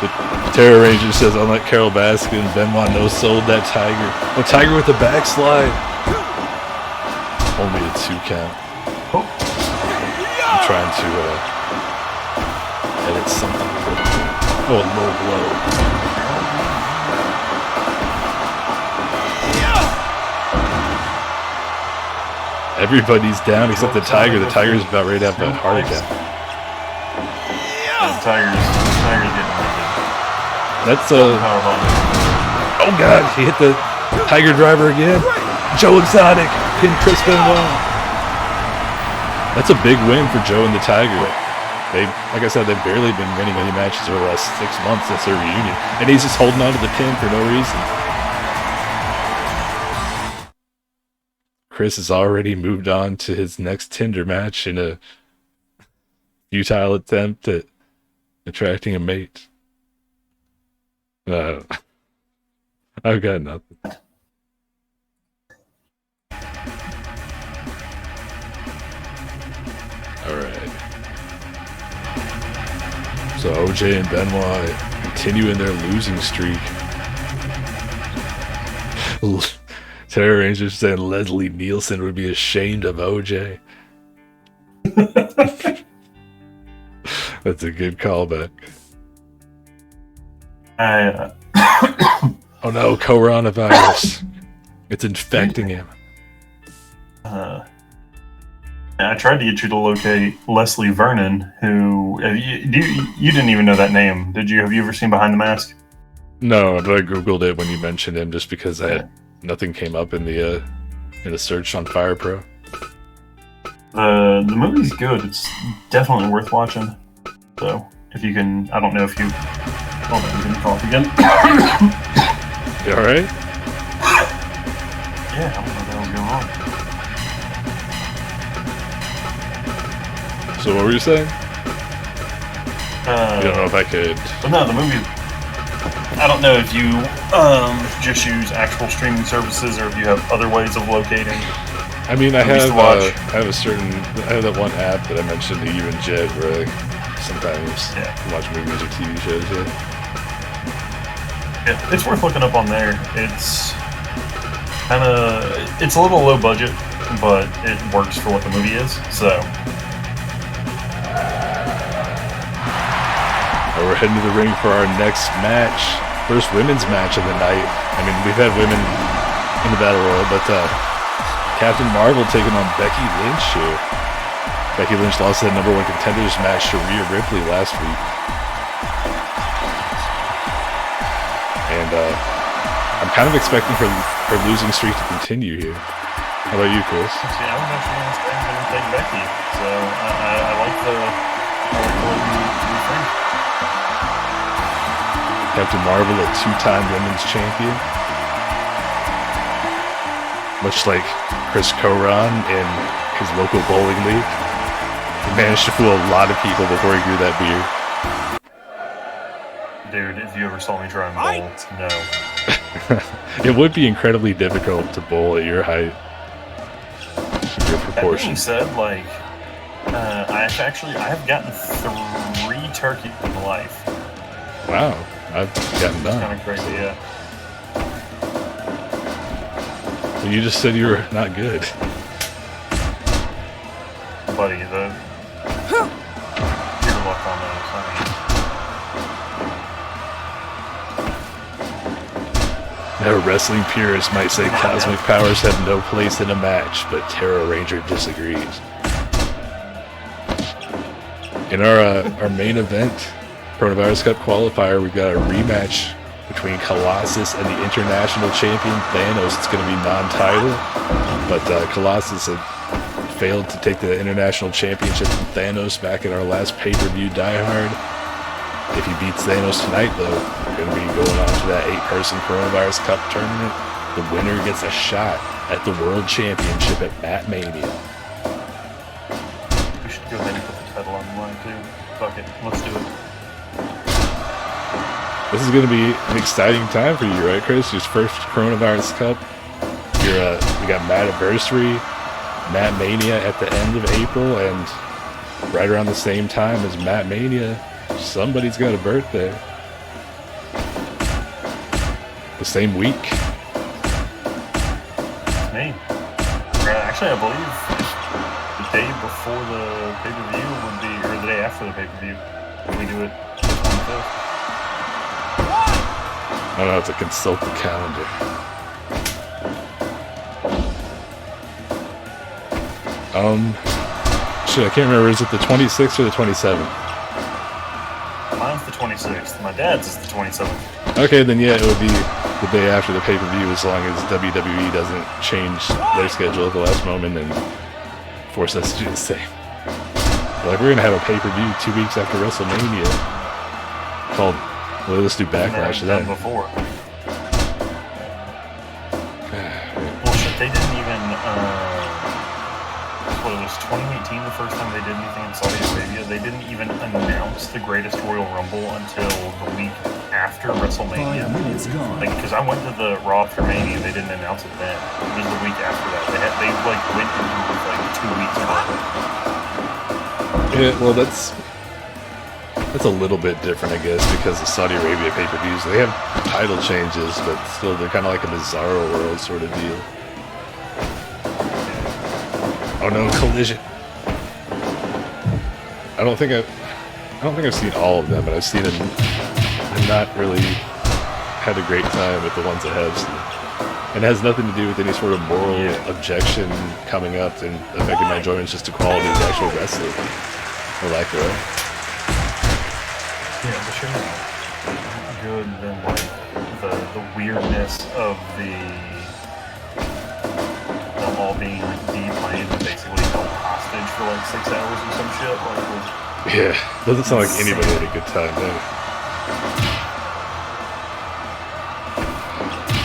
The Terror Ranger says, unlike Carol Baskin, Benoit no-sold that Tiger. A Tiger with a backslide. Only a 2 count. I'm trying to edit something. Oh, a low blow. Everybody's down except the Tiger. The Tiger's about ready to have a heart attack. The Tiger's getting naked. That's oh god, he hit the Tiger driver again. Joe Exotic pin Chris Benoit. That's a big win for Joe and the Tiger. They, like I said, they've barely been winning any matches over the last 6 months since their reunion, and he's just holding on to the pin for no reason. Chris has already moved on to his next Tinder match in a futile attempt at attracting a mate. I've got nothing. Alright. So OJ and Benoit continue in their losing streak. Terror Rangers said Leslie Nielsen would be ashamed of OJ. That's a good callback. Oh no, coronavirus. It's infecting him. I tried to get you to locate Leslie Vernon, who you didn't even know that name, did you? Have you ever seen Behind the Mask? No, but I googled it when you mentioned him, just because nothing came up in the search on Fire Pro. The movie's good. It's definitely worth watching. So if you can, I don't know if you. Hold on, I'm gonna cough again. You all right? Yeah, I don't know what the hell's going on. So what were you saying? You don't know if I could. But no, the movie. I don't know if you just use actual streaming services or if you have other ways of locating. I mean, I have that one app that I mentioned to you and Jed where I sometimes watch movies or TV shows. Yeah, it's worth looking up on there. It's it's a little low budget, but it works for what the movie is. So we're heading to the ring for our next match, first women's match of the night. I mean, we've had women in the Battle Royal, but Captain Marvel taking on Becky Lynch here. Becky Lynch lost that #1 contenders match to Rhea Ripley last week. And I'm kind of expecting her losing streak to continue here. How about you, Chris? See, I was actually going to take Becky, so I like the way you think. Captain Marvel, a 2-time women's champion. Much like Chris Coran in his local bowling league. He managed to fool a lot of people before he grew that beard. Dude, if you ever saw me try and bowl, no. It would be incredibly difficult to bowl at your height. Your proportions. That being said, like, I have gotten 3 turkeys in my life. Wow, I've gotten done. It's kind of crazy, yeah. Well, you just said you were not good. Buddy, your luck on those. Now, wrestling purists might say cosmic powers have no place in a match, but Terror Ranger disagrees. In our main event, Coronavirus Cup Qualifier, we've got a rematch between Colossus and the international champion Thanos. It's going to be non-title, but Colossus had failed to take the international championship from Thanos back in our last pay-per-view Die Hard. If he beats Thanos tonight, though, we're going to be going on to that 8-person Coronavirus Cup tournament. The winner gets a shot at the World Championship at Mania. We should go ahead and put the title on the line, too. Fuck it. Let's do it. This is going to be an exciting time for you, right, Chris? Your first Coronavirus Cup. We got Mattitude, Matt Mania at the end of April, and right around the same time as Matt Mania, somebody's got a birthday. The same week. It's me. Actually, I believe the day before the pay-per-view would be, or the day after the pay-per-view, if we do it the 25th. I don't have to consult the calendar. Shit, I can't remember. Is it the 26th or the 27th? Mine's the 26th. My dad's is the 27th. Okay, then yeah, it would be the day after the pay-per-view, as long as WWE doesn't change their schedule at the last moment and force us to do the same. Like, we're gonna have a pay-per-view 2 weeks after WrestleMania called, well, let's do Backlash to that. Before. Well, shit, they didn't even, what, it was 2018 the first time they did anything in Saudi Arabia. They didn't even announce the Greatest Royal Rumble until the week after WrestleMania. Like, because I went to the Raw after Mania, they didn't announce it then. It was the week after that. They like went into it with like 2 weeks early. Yeah, well, that's a little bit different, I guess, because the Saudi Arabia pay-per-views, they have title changes, but still they're kind of like a Bizarro World sort of deal. Oh no, Collision. I don't think I've seen all of them, but I've seen them. I've not really had a great time with the ones I have seen. And it has nothing to do with any sort of moral objection coming up and affecting my enjoyment. It's just the quality of the actual wrestling. I like it. Yeah, the show is good than like the weirdness of them all being like deplaned and basically held hostage for like 6 hours or some shit. Like, yeah, doesn't sound like anybody had a good time there.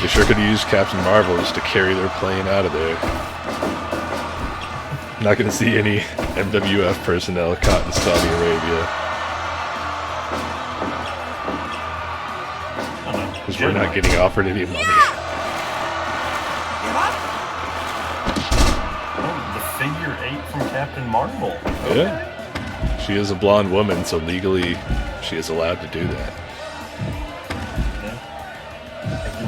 They sure could have used Captain Marvel just to carry their plane out of there. Not going to see any MWF personnel caught in Saudi Arabia. Because we're not getting offered any money. Oh, the figure 8 from Captain Marvel. Okay. Yeah. She is a blonde woman, so legally she is allowed to do that.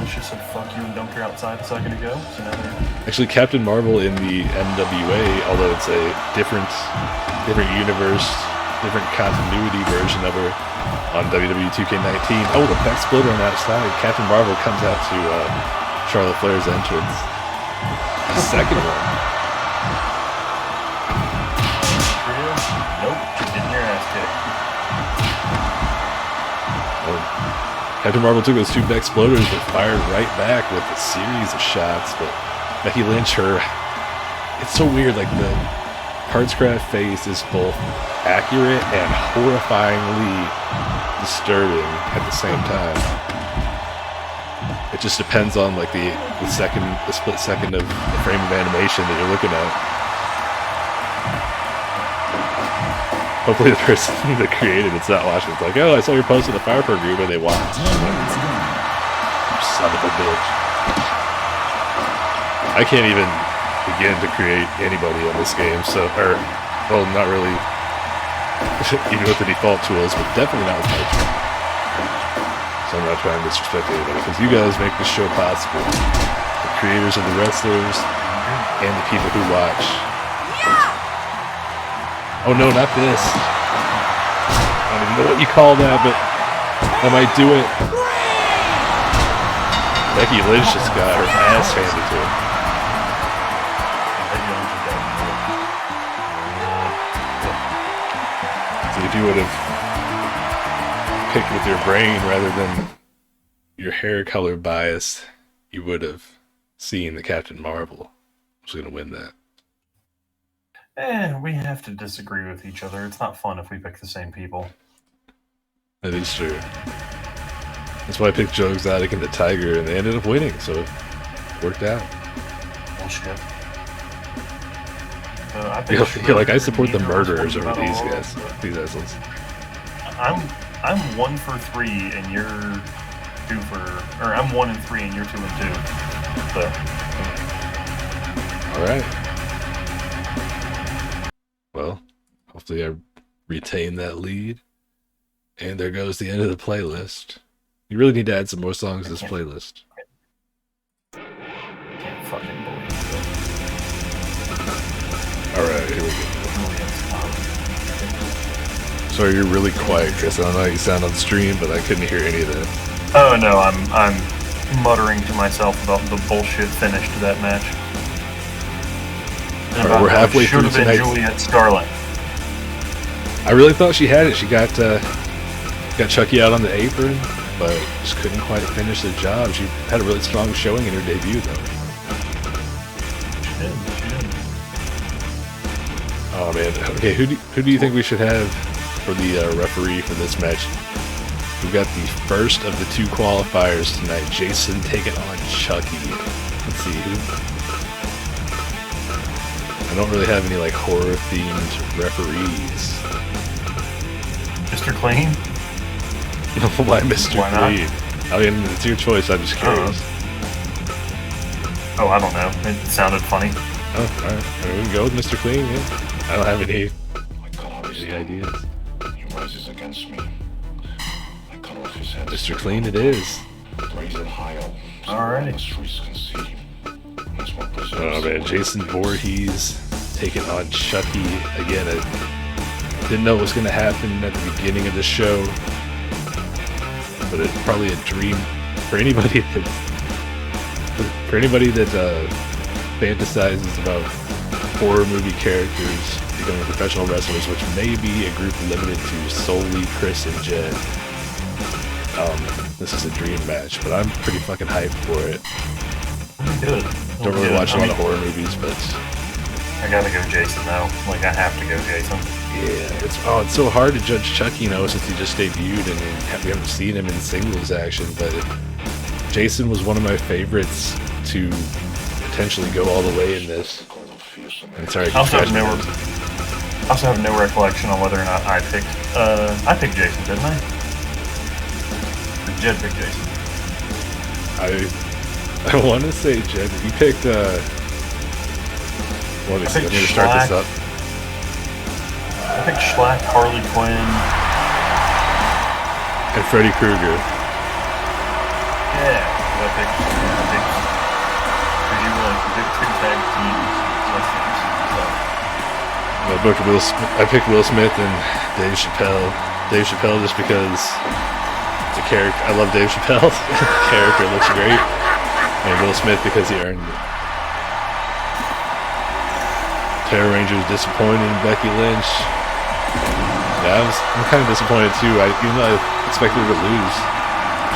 She said fuck you and dumped her outside a second ago, so now they're... Actually, Captain Marvel in the MWA, although it's a different universe, different continuity version of her on WWE 2K19. Oh, the back splitter on that side. Captain Marvel comes out to Charlotte Flair's entrance. The second one. Nope, getting your ass kicked. Captain Marvel took those 2 back exploders but fired right back with a series of shots. But Becky Lynch, it's so weird, like the Partscraft face is both accurate and horrifyingly disturbing at the same time. It just depends on like the split second of the frame of animation that you're looking at. Hopefully the person that created it's not watching. It's like, oh, I saw your post in the Fire Pro group, and they watched. You son of a bitch. I can't even begin to create anybody on this game, well, not really, even with the default tools, but definitely not with Partscraft. So I'm not trying to disrespect anybody, because you guys make this show possible. The creators of the wrestlers and the people who watch. Oh no, not this. I don't even know what you call that, but I might do it. Becky Lynch just got her ass handed to her. So if you would have picked with your brain rather than your hair color bias, you would have seen the Captain Marvel was going to win that. We have to disagree with each other. It's not fun if we pick the same people. That is true. That's why I picked Joe Exotic and the Tiger, and they ended up winning, so it worked out. Bullshit. I support the murderers over these guys, these assholes. I'm 1 for 3, and you're 2 for, or I'm 1 and 3, and you're 2 and 2. So. All right. Well, hopefully I retain that lead. And there goes the end of the playlist. You really need to add some more songs to this playlist. Can't fucking believe it. Alright, here we go. Sorry, you're really quiet, Chris. I don't know how you sound on stream, but I couldn't hear any of that. Oh no, I'm muttering to myself about the bullshit finish to that match. Right, we're halfway through tonight. Juliet Starling. I really thought she had it. She got Chucky out on the apron, but just couldn't quite finish the job. She had a really strong showing in her debut, though. She did. Oh man. Okay, who do you think we should have for the referee for this match? We've got the first of the 2 qualifiers tonight. Jason taking on Chucky. Let's see who. I don't really have any like horror themed referees. Mr. Clean? Why Mr. Why not? Clean? I mean, it's your choice. I'm just curious. Oh, I don't know. It sounded funny. Oh, alright. We can go with Mr. Clean, yeah. I don't have any ideas. He rises against me. I cut off his head. Mr. Clean it is. Raise it high up. Alright. The streets can see. That's what preserves Oh man, Jason Voorhees taking on Chucky. Again, I didn't know what was going to happen at the beginning of the show. But it's probably a dream for anybody that fantasizes about horror movie characters becoming professional wrestlers, which may be a group limited to solely Chris and Jed. This is a dream match, but I'm pretty fucking hyped for it. Good. Don't really watch a lot of horror movies, but I gotta go Jason though. Like I have to go Jason. yeah, it's so hard to judge Chucky, since he just debuted and we haven't seen him in singles action. But Jason was one of my favorites to potentially go all the way in this. And sorry, I also have no recollection on whether or not I picked Jason, didn't I? Or Jed picked Jason. I want to say Jed. You picked. Let me start this up. I picked Schlack, Harley Quinn, and Freddy Krueger. Yeah, I picked. You like the big 2 tag teams. I picked Will Smith and Dave Chappelle. Dave Chappelle just because the character. I love Dave Chappelle. The character looks great, and Will Smith because he earned it. Terror Ranger was disappointed in Becky Lynch. Yeah, I'm kind of disappointed too. Even though I expected her to lose,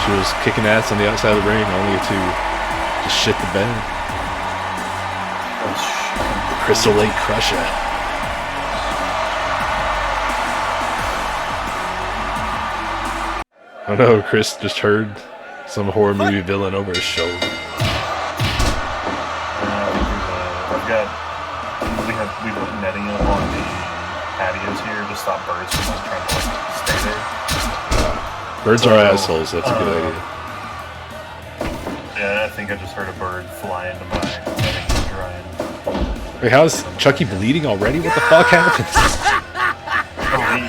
she was kicking ass on the outside of the ring, only to just shit the bed. Crystal Lake Crusher. Oh no, Chris just heard some horror movie villain over his shoulder. We put netting up on the patios here to stop birds from trying to stay there. Birds are assholes, that's a good idea. Yeah, I think I just heard a bird fly into my netting and drying. Wait, how's Chucky bleeding already? What the fuck happened? Oh, he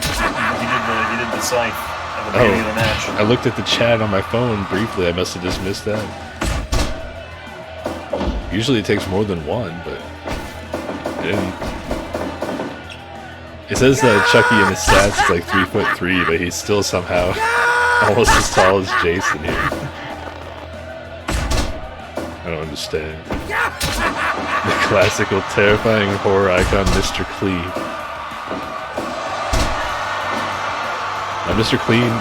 did the scythe at the beginning of the match. I looked at the chat on my phone briefly. I must have just missed that. Usually it takes more than one, but it didn't. It says that Chucky in his stats is like 3'3", but he's still somehow almost as tall as Jason here. I don't understand. The classical, terrifying horror icon, Mr. Clean. Now, Mr. Clean,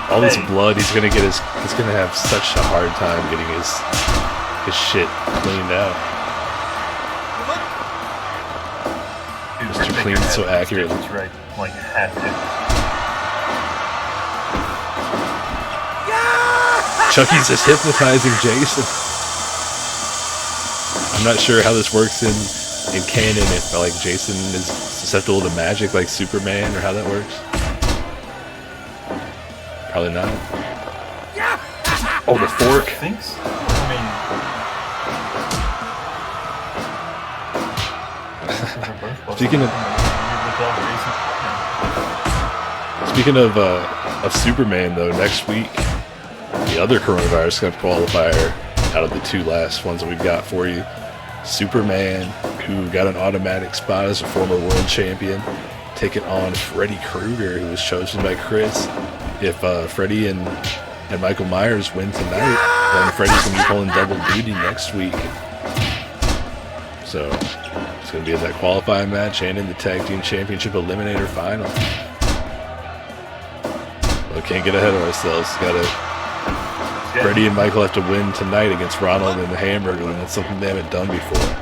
all this blood, he's gonna have such a hard time getting his shit cleaned out. Dude, Mr. Clean's so accurate. That's right. Like, had to. Chucky's just hypnotizing Jason. I'm not sure how this works in canon, if like Jason is susceptible to magic like Superman, or how that works. Probably not. Oh, the fork. I think so. Speaking of Superman, though, next week, the other Coronavirus Cup qualifier out of the two last ones that we've got for you, Superman, who got an automatic spot as a former world champion, taking on Freddy Krueger, who was chosen by Chris. If Freddy and Michael Myers win tonight, then Freddy's going to be pulling double duty next week. So it's going to be in that qualifying match and in the Tag Team Championship Eliminator Final. Well, can't get ahead of ourselves. Freddy and Michael have to win tonight against Ronald and the Hamburglar, and that's something they haven't done before.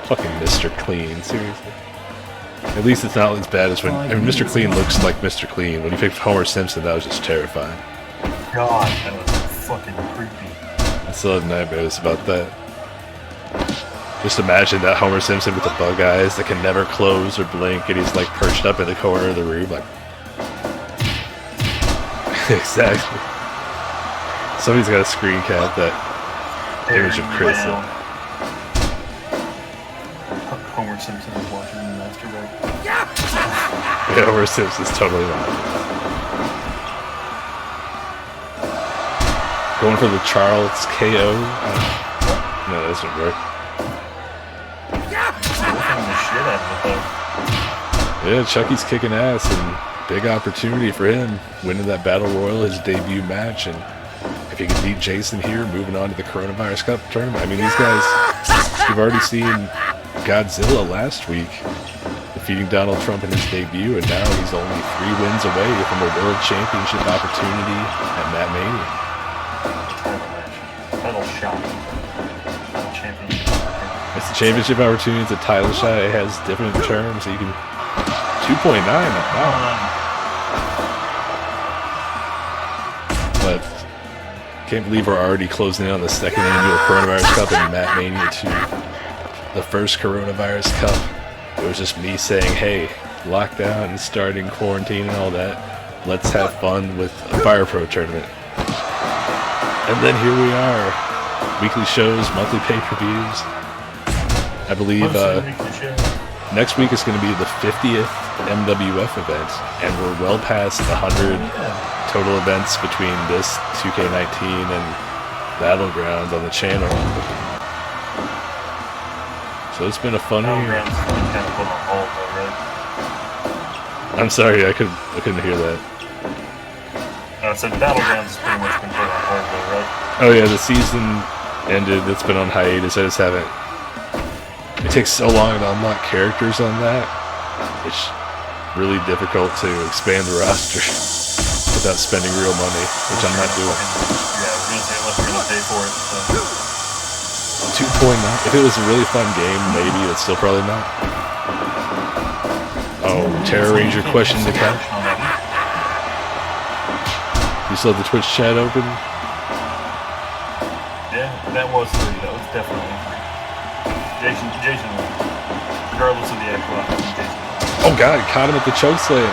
Fucking Mr. Clean, seriously. At least it's not as bad as when... I mean, Mr. Clean looks like Mr. Clean. When he picked Homer Simpson, that was just terrifying. God, that was fucking creepy. I still have nightmares about that. Just imagine that Homer Simpson with the bug eyes that can never close or blink, and he's like perched up in the corner of the room, like... Exactly. Somebody's got to screen cap that image of Chris. Homer Simpson is watching the masturbate. Yeah, Homer Simpson's totally watching. Going for the Charles KO. No, that doesn't work. Yeah, Chucky's kicking ass, and big opportunity for him, winning that Battle Royal, his debut match, and if he can beat Jason here, moving on to the Coronavirus Cup tournament. I mean, these guys, you've already seen Godzilla last week, defeating Donald Trump in his debut, and now he's only 3 wins away from a World Championship opportunity at Matt Mania. Title shot. Title championship. It's the championship opportunity. It's a title shot. It has different terms. So you can 2.9. Wow. But can't believe we're already closing in on the second annual Coronavirus Cup and Matt Mania 2. The first Coronavirus Cup. It was just me saying, "Hey, lockdown and starting quarantine and all that. Let's have fun with a Fire Pro tournament." And then here we are. Weekly shows, monthly pay-per-views. I believe next week is going to be the 50th MWF event, and we're well past the 100 total events between this 2K19 and Battlegrounds on the channel. So it's been a fun year. I'm sorry, I couldn't hear that. I said Battlegrounds is pretty much been put on hold, though, right? Oh yeah, the season ended. It's been on hiatus. I just haven't. It takes so long to unlock characters on that. It's really difficult to expand the roster without spending real money, which I'm not doing. Yeah, I was gonna say unless you're gonna pay for it. So. 2.9. If it was a really fun game, maybe. It's still probably not. Oh, Terror Ranger question to count. You still have the Twitch chat open? Yeah, that was 3. That was definitely 3. Jason, regardless of the actual outcome, Jason. Oh god, caught him at the chokeslam.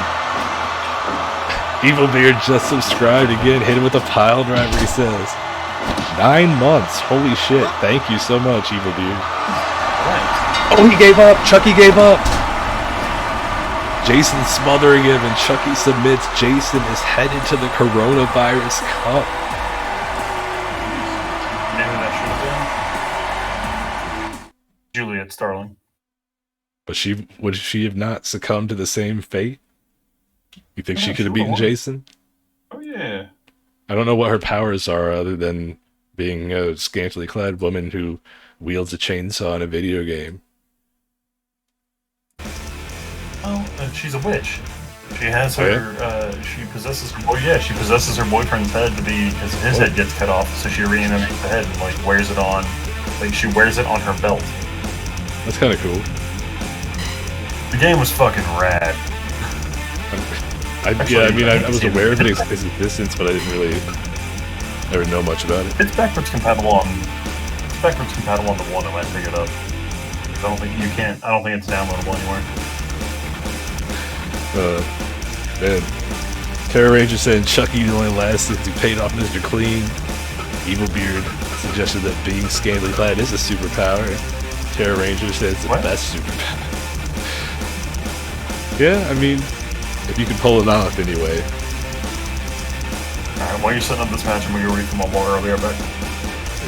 Evil Beard just subscribed again. Hit him with a pile driver, he says. 9 months. Holy shit. Thank you so much, Evil Beard. Right. Oh, he gave up. Chucky gave up. Jason smothering him, and Chucky submits. Jason is headed to the Coronavirus Cup. You know who that should have been? Juliet, Starling. But would she have not succumbed to the same fate? You think Yeah, she could have she beaten would've won. Jason? Oh yeah. I don't know what her powers are other than being a scantily clad woman who wields a chainsaw in a video game. Oh, she's a witch. She has her. She possesses. Oh yeah, she possesses her boyfriend's head to be because his head gets cut off, so she reanimates the head and like wears it on. Like she wears it on her belt. That's kind of cool. The game was fucking rad. I was aware of its existence, but I didn't really ever know much about it. It's backwards compatible on. It's backwards compatible on the one. I might pick it up. I don't think you can. I don't think it's downloadable anywhere. Man. Terror Ranger said Chucky only lasted since he paid off Mr. Clean. Evil Beard suggested that being scantily clad is a superpower. Terror Ranger said it's the best superpower. Yeah, I mean, if you can pull it off anyway. Alright, while you're setting up this match, I'm gonna go read from my wall earlier, but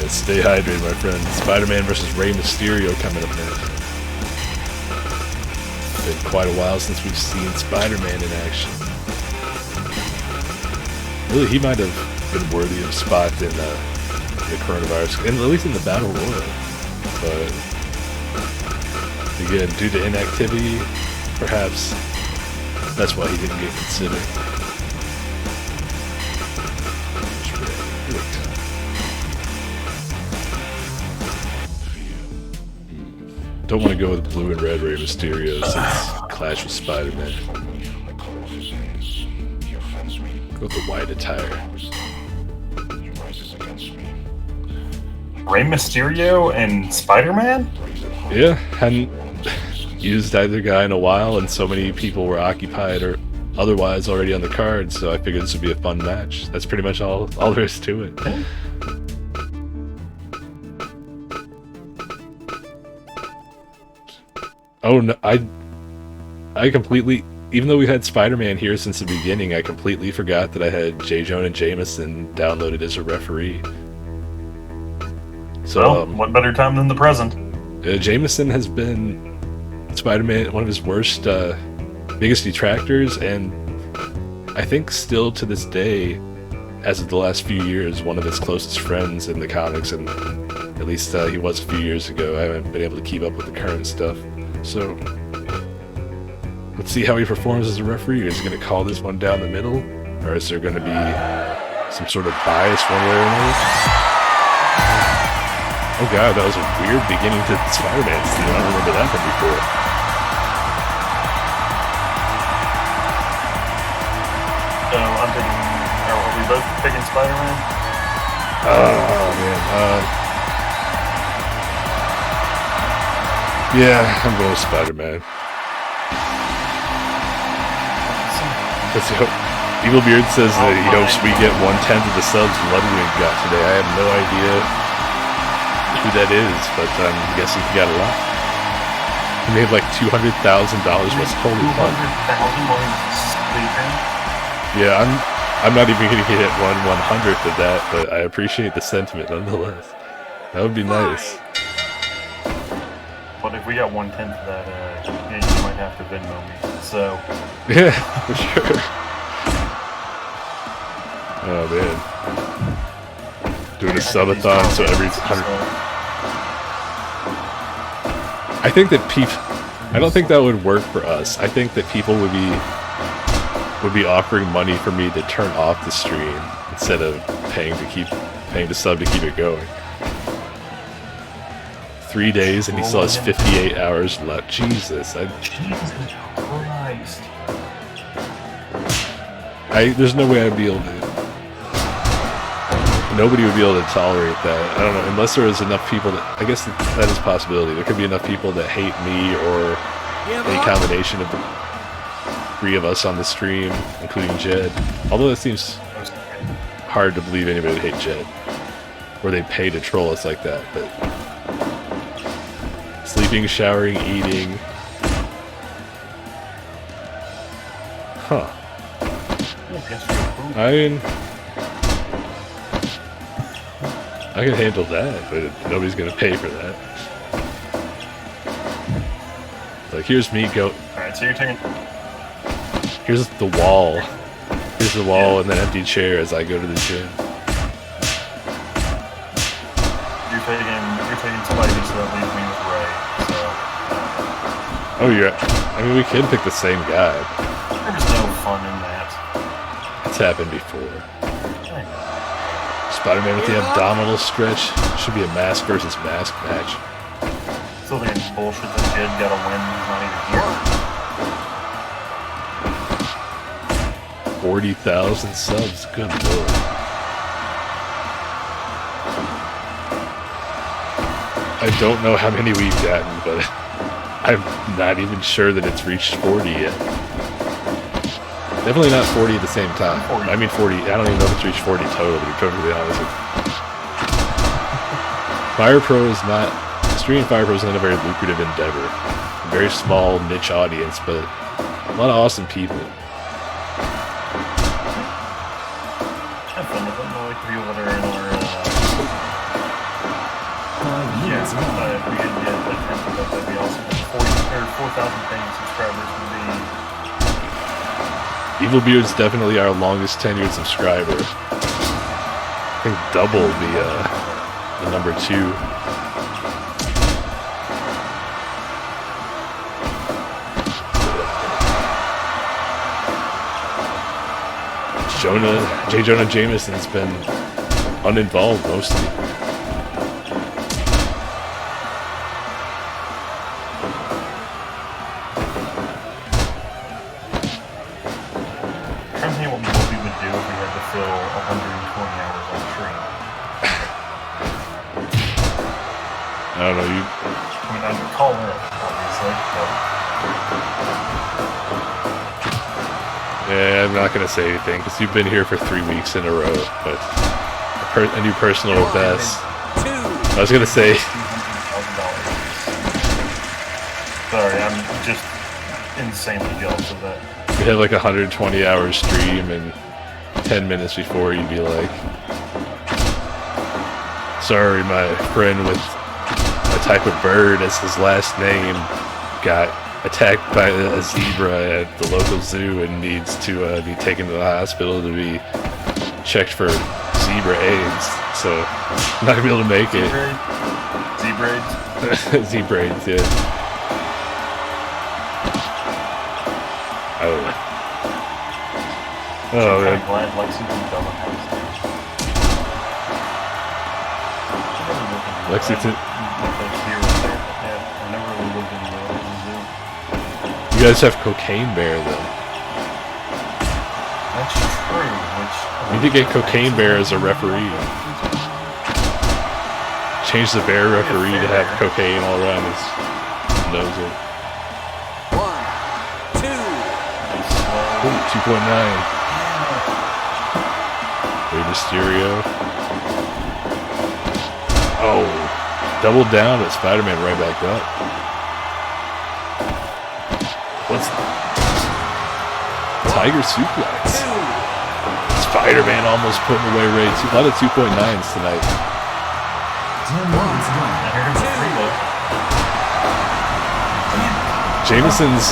Yeah, stay hydrated, my friend. Spider-Man versus Rey Mysterio coming up next. Been quite a while since we've seen Spider-Man in action. Really, he might have been worthy of spot in the coronavirus, and at least in the Battle Royal. But again, due to inactivity, perhaps that's why he didn't get considered. Don't want to go with blue and red Rey Mysterio since Clash with Spider-Man. Go with the white attire. Rey Mysterio and Spider-Man? Yeah, hadn't used either guy in a while, and so many people were occupied or otherwise already on the card, so I figured this would be a fun match. That's pretty much all there is to it. Oh no, I completely, even though we had Spider-Man here since the beginning, I completely forgot that I had J. Jonah Jameson downloaded as a referee. So, well, what better time than the present? Jameson has been Spider-Man, one of his worst, biggest detractors, and I think still to this day, as of the last few years, one of his closest friends in the comics, and at least he was a few years ago. I haven't been able to keep up with the current stuff. So, let's see how he performs as a referee. Is he going to call this one down the middle? Or is there going to be some sort of bias one way or another? Oh god, that was a weird beginning to the Spider-Man scene. I don't remember that from before. So, I'm thinking, are we both picking Spider-Man? Oh man, yeah, I'm going with Spider-Man. Let's see. Evil Beard says that he hopes we get 1/10 of the subs Ludwig got today. I have no idea who that is, but I'm guessing he got a lot. He made like $200,000 worth. Holy fuck. Yeah, I'm not even going to get 1/100th of that, but I appreciate the sentiment nonetheless. That would be nice. But if we got 1/10 of that, yeah, you might have to Venmo me. So. Yeah, for sure. Oh man. Doing a subathon so every 100. I think that I don't think that would work for us. I think that people would be offering money for me to turn off the stream instead of paying to sub to keep it going. 3 days and he still has 58 hours left. Jesus, Jesus Christ. There's no way I'd be able to. Nobody would be able to tolerate that. I don't know, unless there was enough people that. I guess that is a possibility. There could be enough people that hate me or any combination of the three of us on the stream, including Jed. Although it seems hard to believe anybody would hate Jed. Or they pay to troll us like that, but. Sleeping, showering, eating. Huh. Against your approval. I mean, I can handle that, but nobody's gonna pay for that. Like, here's me go. Alright, so you're taking. Here's the wall. Here's the wall and an empty chair as I go to the gym. You're taking Spidey, so that leaves me with Ray. So. Oh, yeah. I mean, we can pick the same guy. There's no fun in that. It's happened before. I know. Spider-Man with the abdominal stretch. Should be a mask versus mask match. Still thinking bullshit that Jed got a win. He's not even here. 40,000 subs. Good lord. I don't know how many we've gotten, but I'm not even sure that it's reached 40 yet. Definitely not 40 at the same time. 40. I mean 40. I don't even know if it's reached 40 total, to be perfectly honest with you. Fire Pro is not... Streaming Fire Pro is not a very lucrative endeavor. A very small niche audience, but a lot of awesome people. Have fun with them. I like the people that are in our. If we could get like 10 of that, that'd be awesome. 4,000 paying subscribers would be. Evil Beard's definitely our longest tenured subscriber. I think double the number 2. J. Jonah Jameson's been uninvolved mostly. I'm thinking what we would do if we had to fill 120 hours on stream. I don't know, I mean, I would call it, obviously, but. Yeah, I'm not gonna say anything because you've been here for 3 weeks in a row. But a new personal best. I was gonna say. Sorry, I'm just insanely jealous of that. We had like a 120-hour stream, and 10 minutes before you'd be like, "Sorry, my friend with a type of bird as his last name got attacked by a zebra at the local zoo and needs to be taken to the hospital to be checked for zebra AIDS, so I'm not gonna be able to make it." Z-braids? Z-braids, yeah. I don't know. Oh, I'm man. glad Lexington doesn't have a Lexington. I never really lived in the zoo. You guys have Cocaine Bear, though. That's true, which... We need to get Cocaine Bear as a referee. Change the bear referee to have cocaine all around his nose. 1, 2. Ooh, 2.9. Rey Mysterio. Oh, double down, but Spider-Man right back up. What's Tiger Suplex? Spider-Man almost putting away Ray. A lot of 2.9s tonight. Jameson's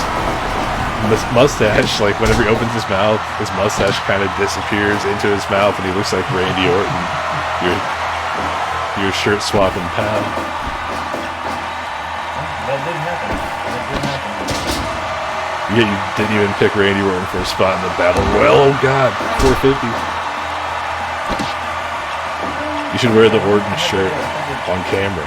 mustache, like whenever he opens his mouth, his mustache kind of disappears into his mouth and he looks like Randy Orton. Your shirt swapping pal. That did happen. Yeah, you didn't even pick Randy Orton for a spot in the battle royal. Oh god, 450. You should wear the Orton shirt on camera.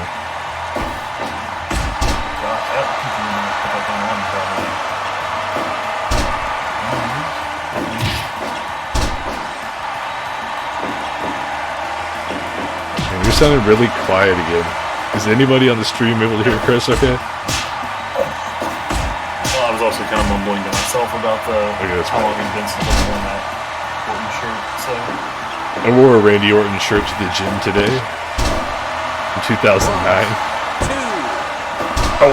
And you're sounding really quiet again. Is anybody on the stream able to hear Chris okay? Well, I was also kind of mumbling to myself about how long it's been since I've worn that Orton shirt, so... I wore a Randy Orton shirt to the gym today in 2009. Oh,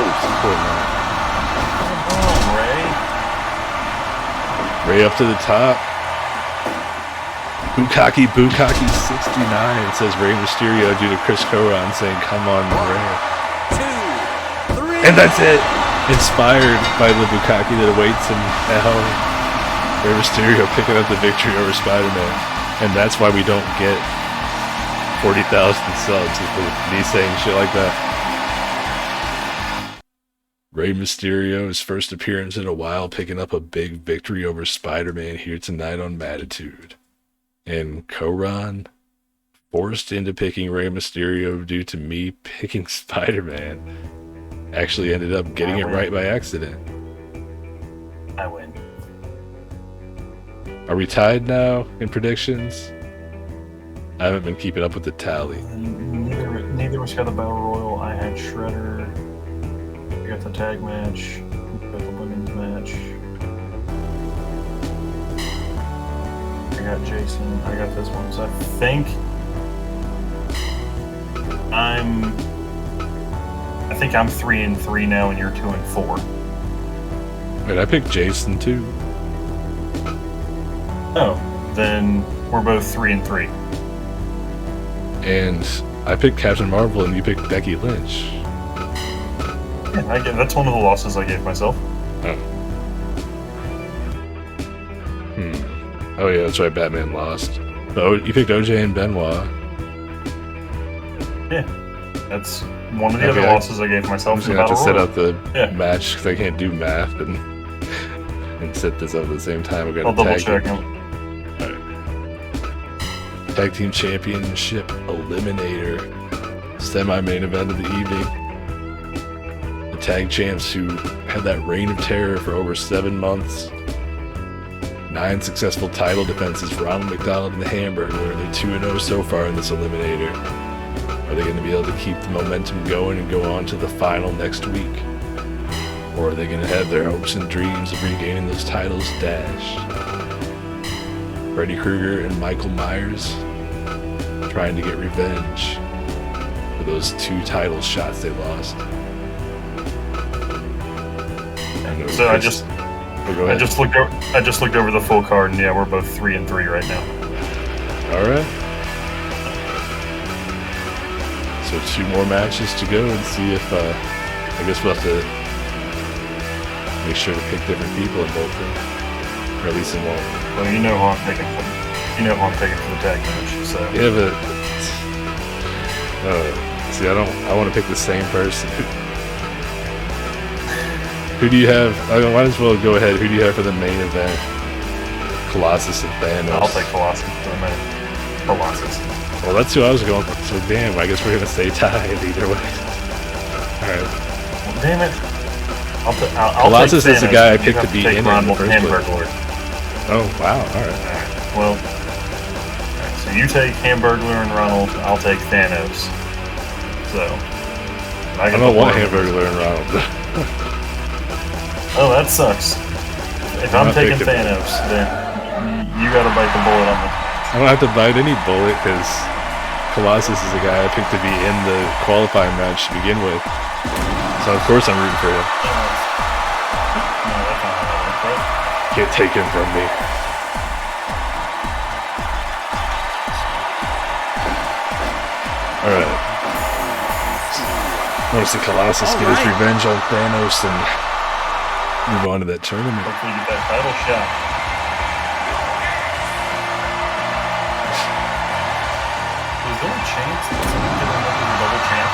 Ray. Ray up to the top. Bukkake 69 says Rey Mysterio due to Chris Coron saying, "Come on, Rey." 2, 3. And that's it. Inspired by the Bukkake that awaits him at home. Rey Mysterio picking up the victory over Spider-Man. And that's why we don't get 40,000 subs, is with me saying shit like that. Rey Mysterio's first appearance in a while, picking up a big victory over Spider-Man here tonight on Mattitude. And Coron forced into picking Rey Mysterio due to me picking Spider-Man. Actually ended up getting it right by accident. I win. Are we tied now in predictions? I haven't been keeping up with the tally. Neither of us got the Battle Royal. I had Shredder. We got the tag match. We got the women's match. I got Jason. I got this one. So I think I'm 3-3 now, and you're 2-4. Wait, I picked Jason too. Oh, then we're both 3-3. And I picked Captain Marvel and you picked Becky Lynch. Yeah, that's one of the losses I gave myself. Oh. Oh yeah, that's right, Batman lost. Oh, you picked OJ and Benoit. Yeah, that's one of the other losses I gave myself. I'm just gonna have to set up the match because I can't do math and set this up at the same time. We're gonna I'll double check him. Tag Team Championship Eliminator. Semi-main event of the evening. The tag champs who had that reign of terror for over 7 months. 9 successful title defenses, Ronald, McDonald, and the Hamburglar. They're 2-0 so far in this Eliminator. Are they going to be able to keep the momentum going and go on to the final next week? Or are they going to have their hopes and dreams of regaining those titles dashed? Freddy Krueger and Michael Myers trying to get revenge for those 2 title shots they lost. So I just looked over the full card, and yeah, we're both 3-3 right now. All right. So 2 more matches to go and see if I guess we'll have to make sure to pick different people in both of them, or at least in one. Well, you know who I'm picking for. You know who I'm picking for the tag match. So yeah, but see, I want to pick the same person. Who do you have? I might as well go ahead. Who do you have for the main event? Colossus and Thanos. I'll take Colossus for the main. Colossus. Well, that's who I was going for. So damn, I guess we're gonna stay tied either way. All right. Well, damn it. Colossus is the guy I picked to be in Ronald the first place. Oh wow! All right. Well, so you take Hamburglar and Ronald. I'll take Thanos. So I don't want Hamburglar and Ronald. Oh, that sucks. If I'm taking Thanos, then you gotta bite the bullet on me. I don't have to bite any bullet because Colossus is the guy I picked to be in the qualifying match to begin with. So of course I'm rooting for him. No, that's not how that works, right? Can't take him from me. Alright. I want to see Colossus get his revenge on Thanos and move on to that tournament. Hopefully you get that title shot. Is there a chance that someone could end up with a double champ?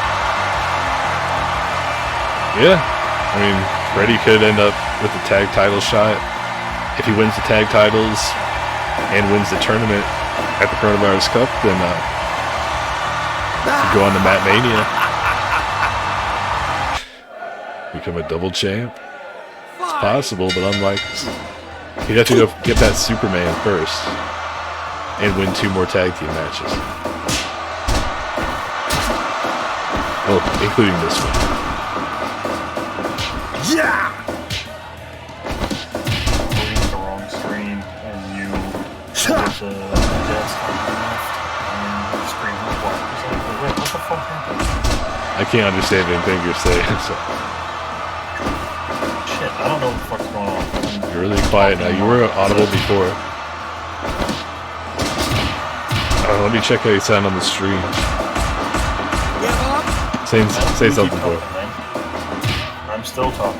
Yeah. I mean, Freddy could end up with the tag title shot. If he wins the tag titles and wins the tournament at the Coronavirus Cup, then he'd go on to Matt Mania. Become a double champ. It's possible, but I'm like, he'd have to go get that Superman first and win 2 more tag team matches. Well, including this one. Yeah! Looking at the wrong screen, and there's a desk on the left, and the screen was black. It's like, wait, what the fuck happened? I can't understand anything you're saying. So. Shit, I don't know what the fuck's going on. You're really quiet now. You were audible before. Let me check how you sound on the stream. Say something, bro. I'm still talking.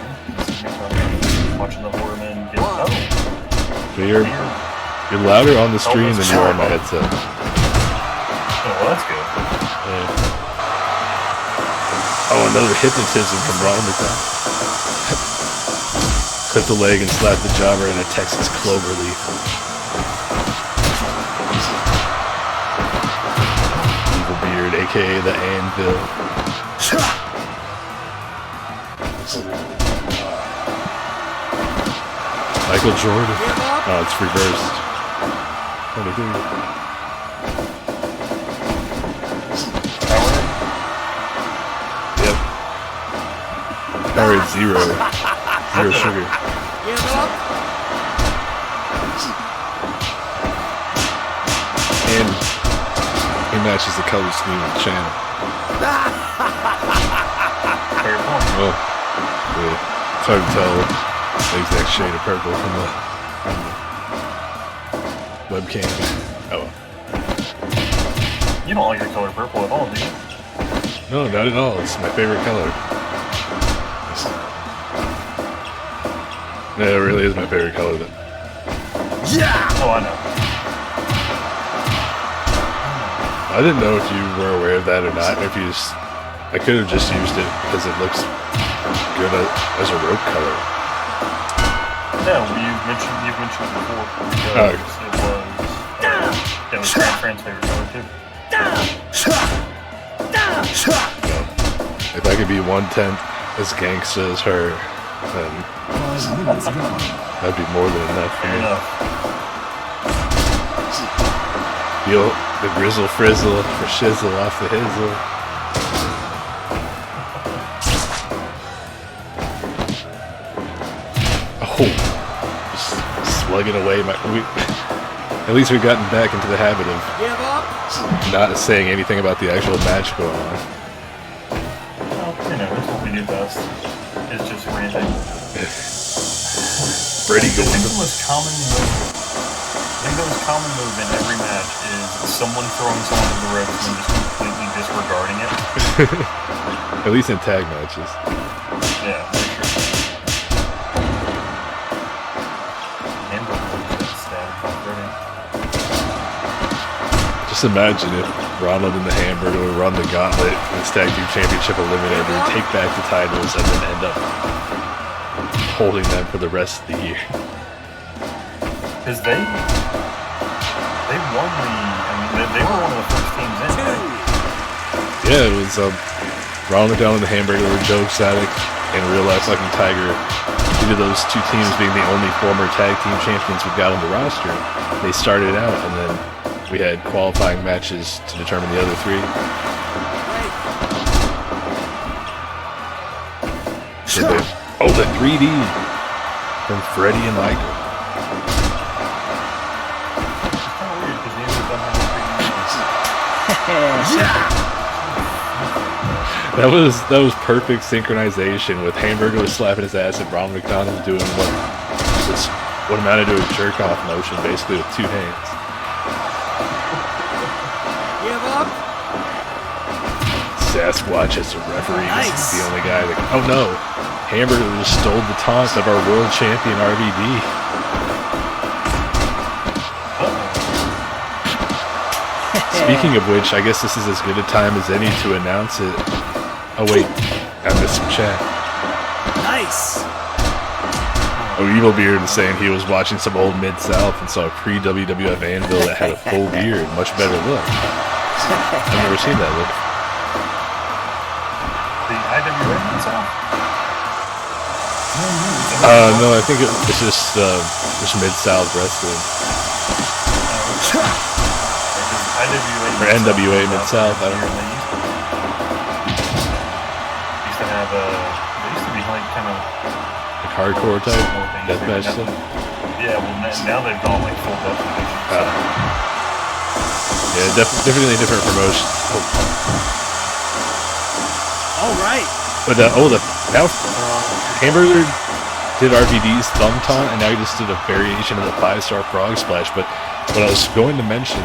Watching the horror men get. Oh. But you're louder on the stream than you are on my headset. Oh, well, that's good. Yeah. Oh, another hypnotism from Ronald. Clip the leg and slap the jobber in a Texas clover leaf. Evil Beard, aka the Anvil. Michael Jordan. Oh, it's reversed. Yep. Power at 0. 0 sugar. And he matches the color scheme of the channel. Oh, yeah. It's hard to tell the exact shade of purple from the webcam. Oh. You don't like the color purple at all, do you? No, not at all. It's my favorite color. Yeah, it really is my favorite color then. Yeah! Oh, I know. I didn't know if you were aware of that or not. If you just, I could have just used it because it looks good as a rope color. No, you've mentioned it before. Oh. It was Fran's favorite color too. If I could be 1/10 as gangsta as her, then that'd be more than enough for me. Feel the grizzle frizzle for shizzle off the hizzle. Oh, just slugging away at least we've gotten back into the habit of not saying anything about the actual match going on. Well, that's what we do best. It's just ranting. Freddy I think the most common move in every match is someone throwing someone in the ropes and just completely disregarding it. At least in tag matches. Yeah, for sure. Just imagine if Ronald and the Hamburglar would run the gauntlet in this tag team championship eliminator, take back the titles, and then end up holding them for the rest of the year. Because they won they were one of the first teams in, right? Yeah, it was Ronald McDonald and the Hamburglar were Joe Exotic and Real Life Fucking Tiger. Due to those two teams being the only former tag team champions we've got on the roster, they started out and then we had qualifying matches to determine the other three. So the 3D from Freddy and Michael. That was perfect synchronization with Hamburglar slapping his ass and Ronald McDonald doing what amounted to a jerk off motion basically with two hands. Sasquatch as a referee. Nice. This is the only guy that. Oh no! Hamburglar just stole the taunt of our world champion RVD. Speaking of which, I guess this is as good a time as any to announce it. Oh wait, I missed some chat. Nice. Oh, Evil Beard is saying he was watching some old Mid-South and saw a pre-WWF Anvil that had a full beard, much better look. I've never seen that look. The IWA Mid-South? No, I think it's just Mid-South wrestling. Or NWA Mid-South, I don't know. They used to have they used to be like kind of like hardcore type deathmatch stuff. Yeah, well now they've gone like full deathmatch. Yeah, definitely different promotion. All right. But now Hamburglar did RVD's thumb taunt, and now he just did a variation of the 5-star frog splash. But what I was going to mention,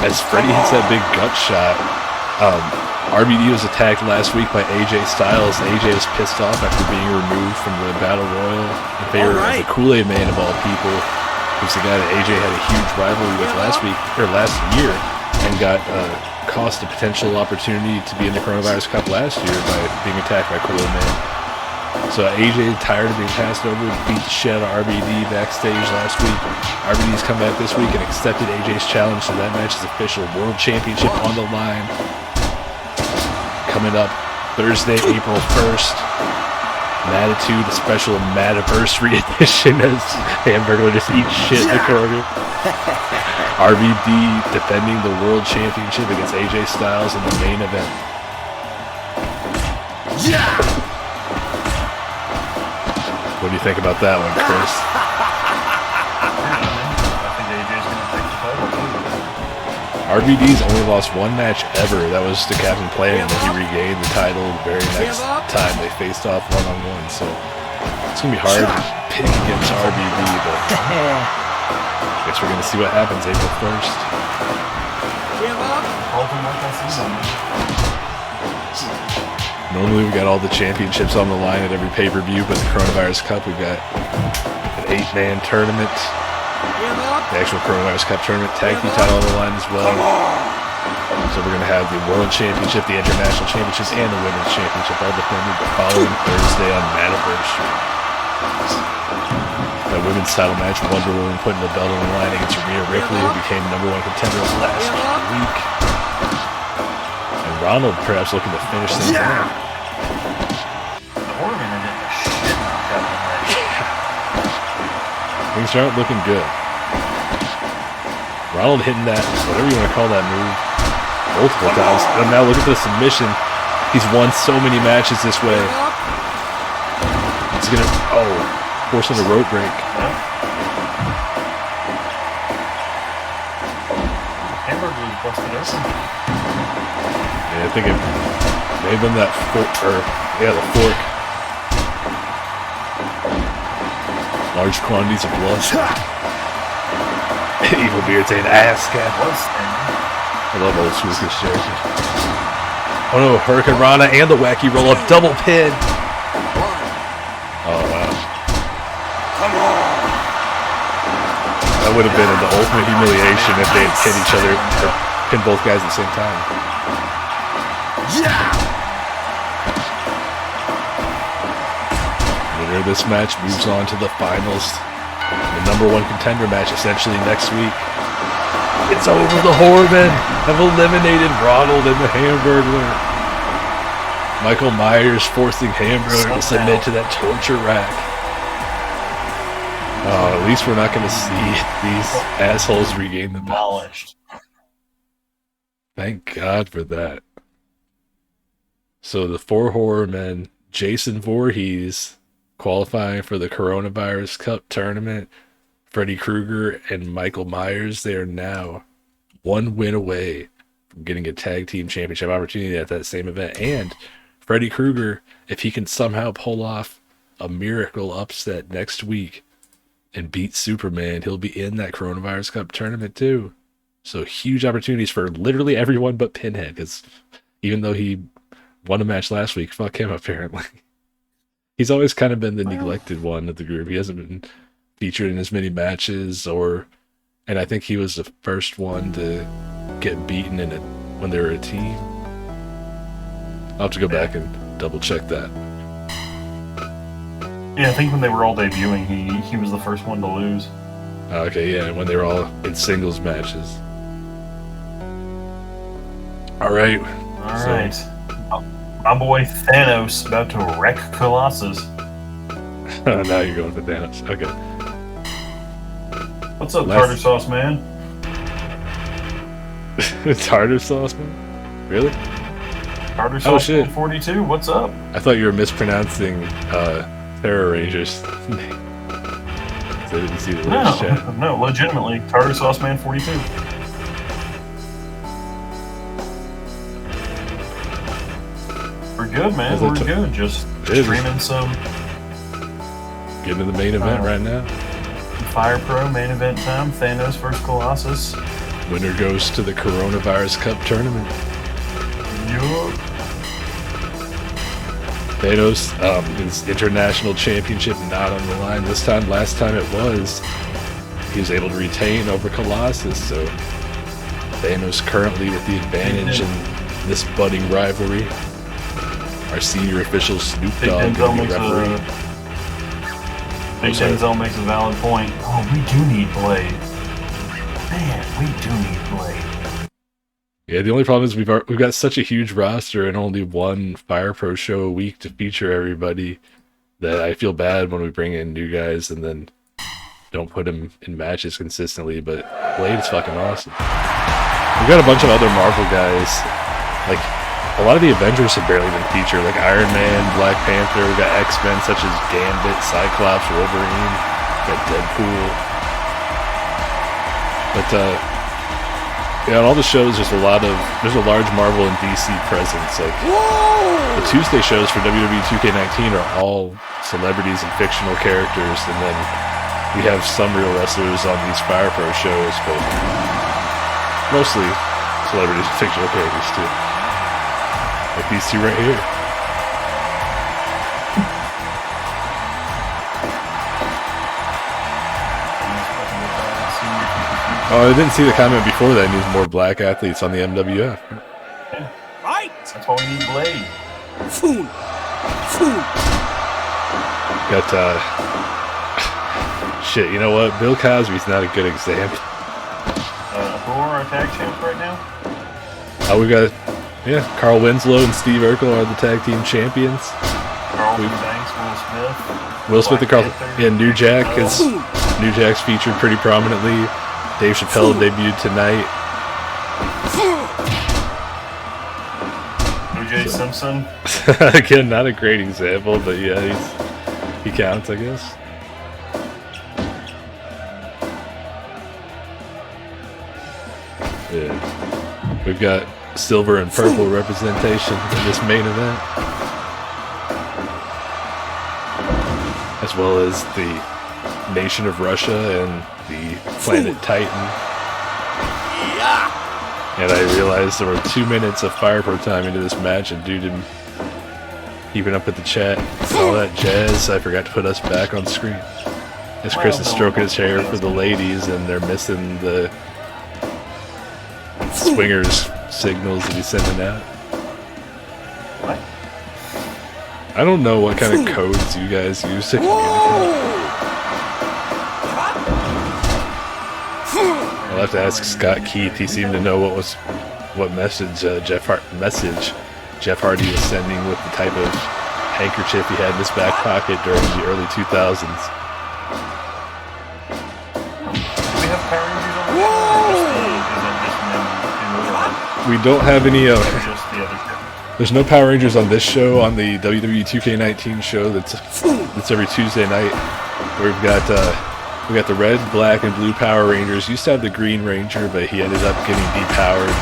as Freddy hits that big gut shot, RVD was attacked last week by AJ Styles. AJ was pissed off after being removed from the Battle Royal in favor of the Kool-Aid Man of all people, who's the guy that AJ had a huge rivalry with last year, and got cost a potential opportunity to be in the Coronavirus Cup last year by being attacked by Kool-Aid Man. So AJ, tired of being passed over, beat the shit out of RVD backstage last week. RVD's come back this week and accepted AJ's challenge, so that match is official. World Championship on the line. Coming up Thursday, April 1st. Mattitude, a special Madiversary edition as Hamburglar just eats shit in the corner. RVD defending the World Championship against AJ Styles in the main event. What do you think about that one, Chris? I think AJ's going to take the title. RVD's only lost one match ever. That was to Captain Planet, and then he regained the title the very next time they faced off one-on-one. So it's going to be hard to pick against RVD, but I guess we're going to see what happens April 1st. Normally we got all the championships on the line at every pay-per-view, but the Coronavirus Cup, we've got an 8-man tournament. The actual Coronavirus Cup tournament tag team title on the line as well. So we're going to have the World Championship, the International Championship, and the Women's Championship all defended the following Thursday on Madiversary. That women's title match, Wonder Woman putting the belt on the line against Rhea Ripley, who became #1 contender last week. And Ronald perhaps looking to finish things off. Things aren't looking good. Ronald hitting that, whatever you want to call that move, multiple times. And now look at the submission. He's won so many matches this way. He's gonna, forcing a rope break. Hamburglar busted open. Yeah, I think it may have been that fork, the fork. Large quantities of blood. Evil Beard saying ass cat. I love old school Christianity. Oh no, Hurricane Rana and the wacky roll up double pin. Oh wow. That would have been the ultimate humiliation if they had pinned each other or pinned both guys at the same time. Winner of this match moves on to the finals. The #1 contender match essentially next week. It's over. The Horrormen have eliminated Ronald and the Hamburglar. Michael Myers forcing Hamburglar to submit to that torture rack. At least we're not going to see these assholes regain the belt. Thank God for that. So the 4 Horrormen, Jason Voorhees, qualifying for the Coronavirus Cup tournament, Freddy Krueger and Michael Myers, they are now 1 win away from getting a tag team championship opportunity at that same event. And Freddy Krueger, if he can somehow pull off a miracle upset next week and beat Superman, he'll be in that Coronavirus Cup tournament too. So huge opportunities for literally everyone but Pinhead, because even though he won a match last week, fuck him apparently. He's always kind of been the neglected one of the group. He hasn't been featured in as many matches, and I think he was the first one to get beaten in it when they were a team. I'll have to go back and double check that. Yeah, I think when they were all debuting, he was the first one to lose. Okay, yeah, when they were all in singles matches. All right. My boy Thanos about to wreck Colossus. Now you're going for Thanos. Okay. What's up, tartar sauce man? Tartar sauce man? Really? Tartar sauce man 42. What's up? I thought you were mispronouncing Terror Ranger's name. I didn't see the Lynch chat. No, legitimately, tartar sauce man 42. We're good, man. We're good. Just streaming some Getting to the main event right now. Fire Pro main event time. Thanos versus Colossus. Winner goes to the Coronavirus Cup tournament. Yup. Thanos, his international championship not on the line this time. Last time it was. He was able to retain over Colossus, so Thanos currently with the advantage in this budding rivalry. Our senior official Snoop Dogg will be referee. Big Denzel makes a valid point. Oh, we do need Blade. Man, we do need Blade. Yeah, the only problem is we've got such a huge roster and only one Fire Pro show a week to feature everybody that I feel bad when we bring in new guys and then don't put them in matches consistently. But Blade is fucking awesome. We've got a bunch of other Marvel guys. Like, a lot of the Avengers have barely been featured, like Iron Man, Black Panther. We've got X-Men such as Gambit, Cyclops, Wolverine. We've got Deadpool. But yeah, on all the shows, there's a large Marvel and DC presence. Like, the Tuesday shows for WWE 2K19 are all celebrities and fictional characters, and then we have some real wrestlers on these Fire Pro shows, but mostly celebrities and fictional characters too. Like these two right here. Oh, I didn't see the comment before that. He needs more black athletes on the MWF. Right? That's why we need Blade. Fool. Got, shit, you know what? Bill Cosby's not a good example. Who are our tag champs right now? We got, Carl Winslow and Steve Urkel are the tag team champions. Carlton Banks, Will Smith. Will Smith and Carl, Panther, New Jack is New Jack's featured pretty prominently. Dave Chappelle debuted tonight. O.J. Simpson. Again, not a great example, but yeah, he counts, I guess. Yeah. We've got silver and purple representation in this main event, as well as the nation of Russia and the planet Titan. And I realized there were 2 minutes of Fire Pro time into this match, and due to keeping up with the chat and all that jazz, I forgot to put us back on screen. As Chris is stroking his hair for the ladies, and they're missing the swingers signals that he's sending out. What? I don't know what kind of codes you guys use to communicate. I'll have to ask Scott Keith. He seemed to know what message Jeff Hardy was sending with the type of handkerchief he had in his back pocket during the early 2000s. Do we have Power Rangers on the show? We don't have any. Just the other show? There's no Power Rangers on this show. On the WWE 2K19 show, that's every Tuesday night. We've got the red, black, and blue Power Rangers. Used to have the Green Ranger, but he ended up getting depowered.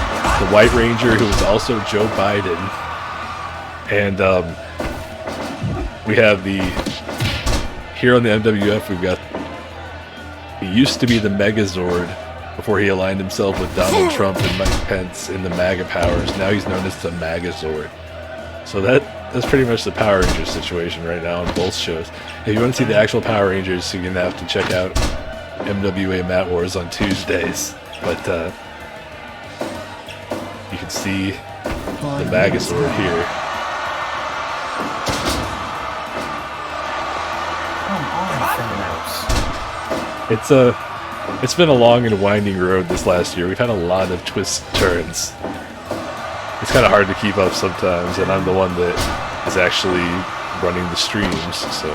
The White Ranger, who was also Joe Biden, and we have here on the MWF. We've got. He used to be the Megazord before he aligned himself with Donald Trump and Mike Pence in the MAGA powers. Now he's known as the Magazord. So that's pretty much the Power Rangers situation right now on both shows. If you want to see the actual Power Rangers, you're going to have to check out MWA Mat Wars on Tuesdays. But you can see the Magazord here. It's been a long and winding road this last year. We've had a lot of twists and turns. It's kind of hard to keep up sometimes, and I'm the one that is actually running the streams, so.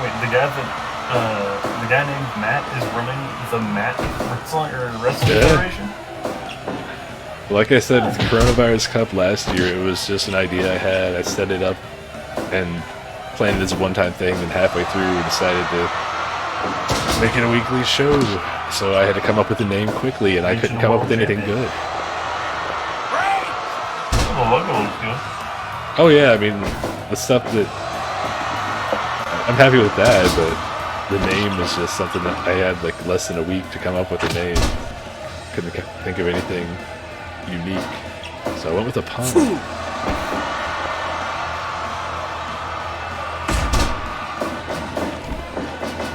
Wait, the guy named Matt is running the Matt Wrestling Federation? Like I said, at the Coronavirus Cup last year, it was just an idea I had. I set it up and planned it as a one-time thing, and halfway through we decided to make it a weekly show. So I had to come up with a name quickly, and I couldn't come up with anything good. The logo looks good. Oh yeah, I mean, the stuff that I'm happy with that, but the name was just something that I had like less than a week to come up with a name. Couldn't think of anything unique, so I went with a pun.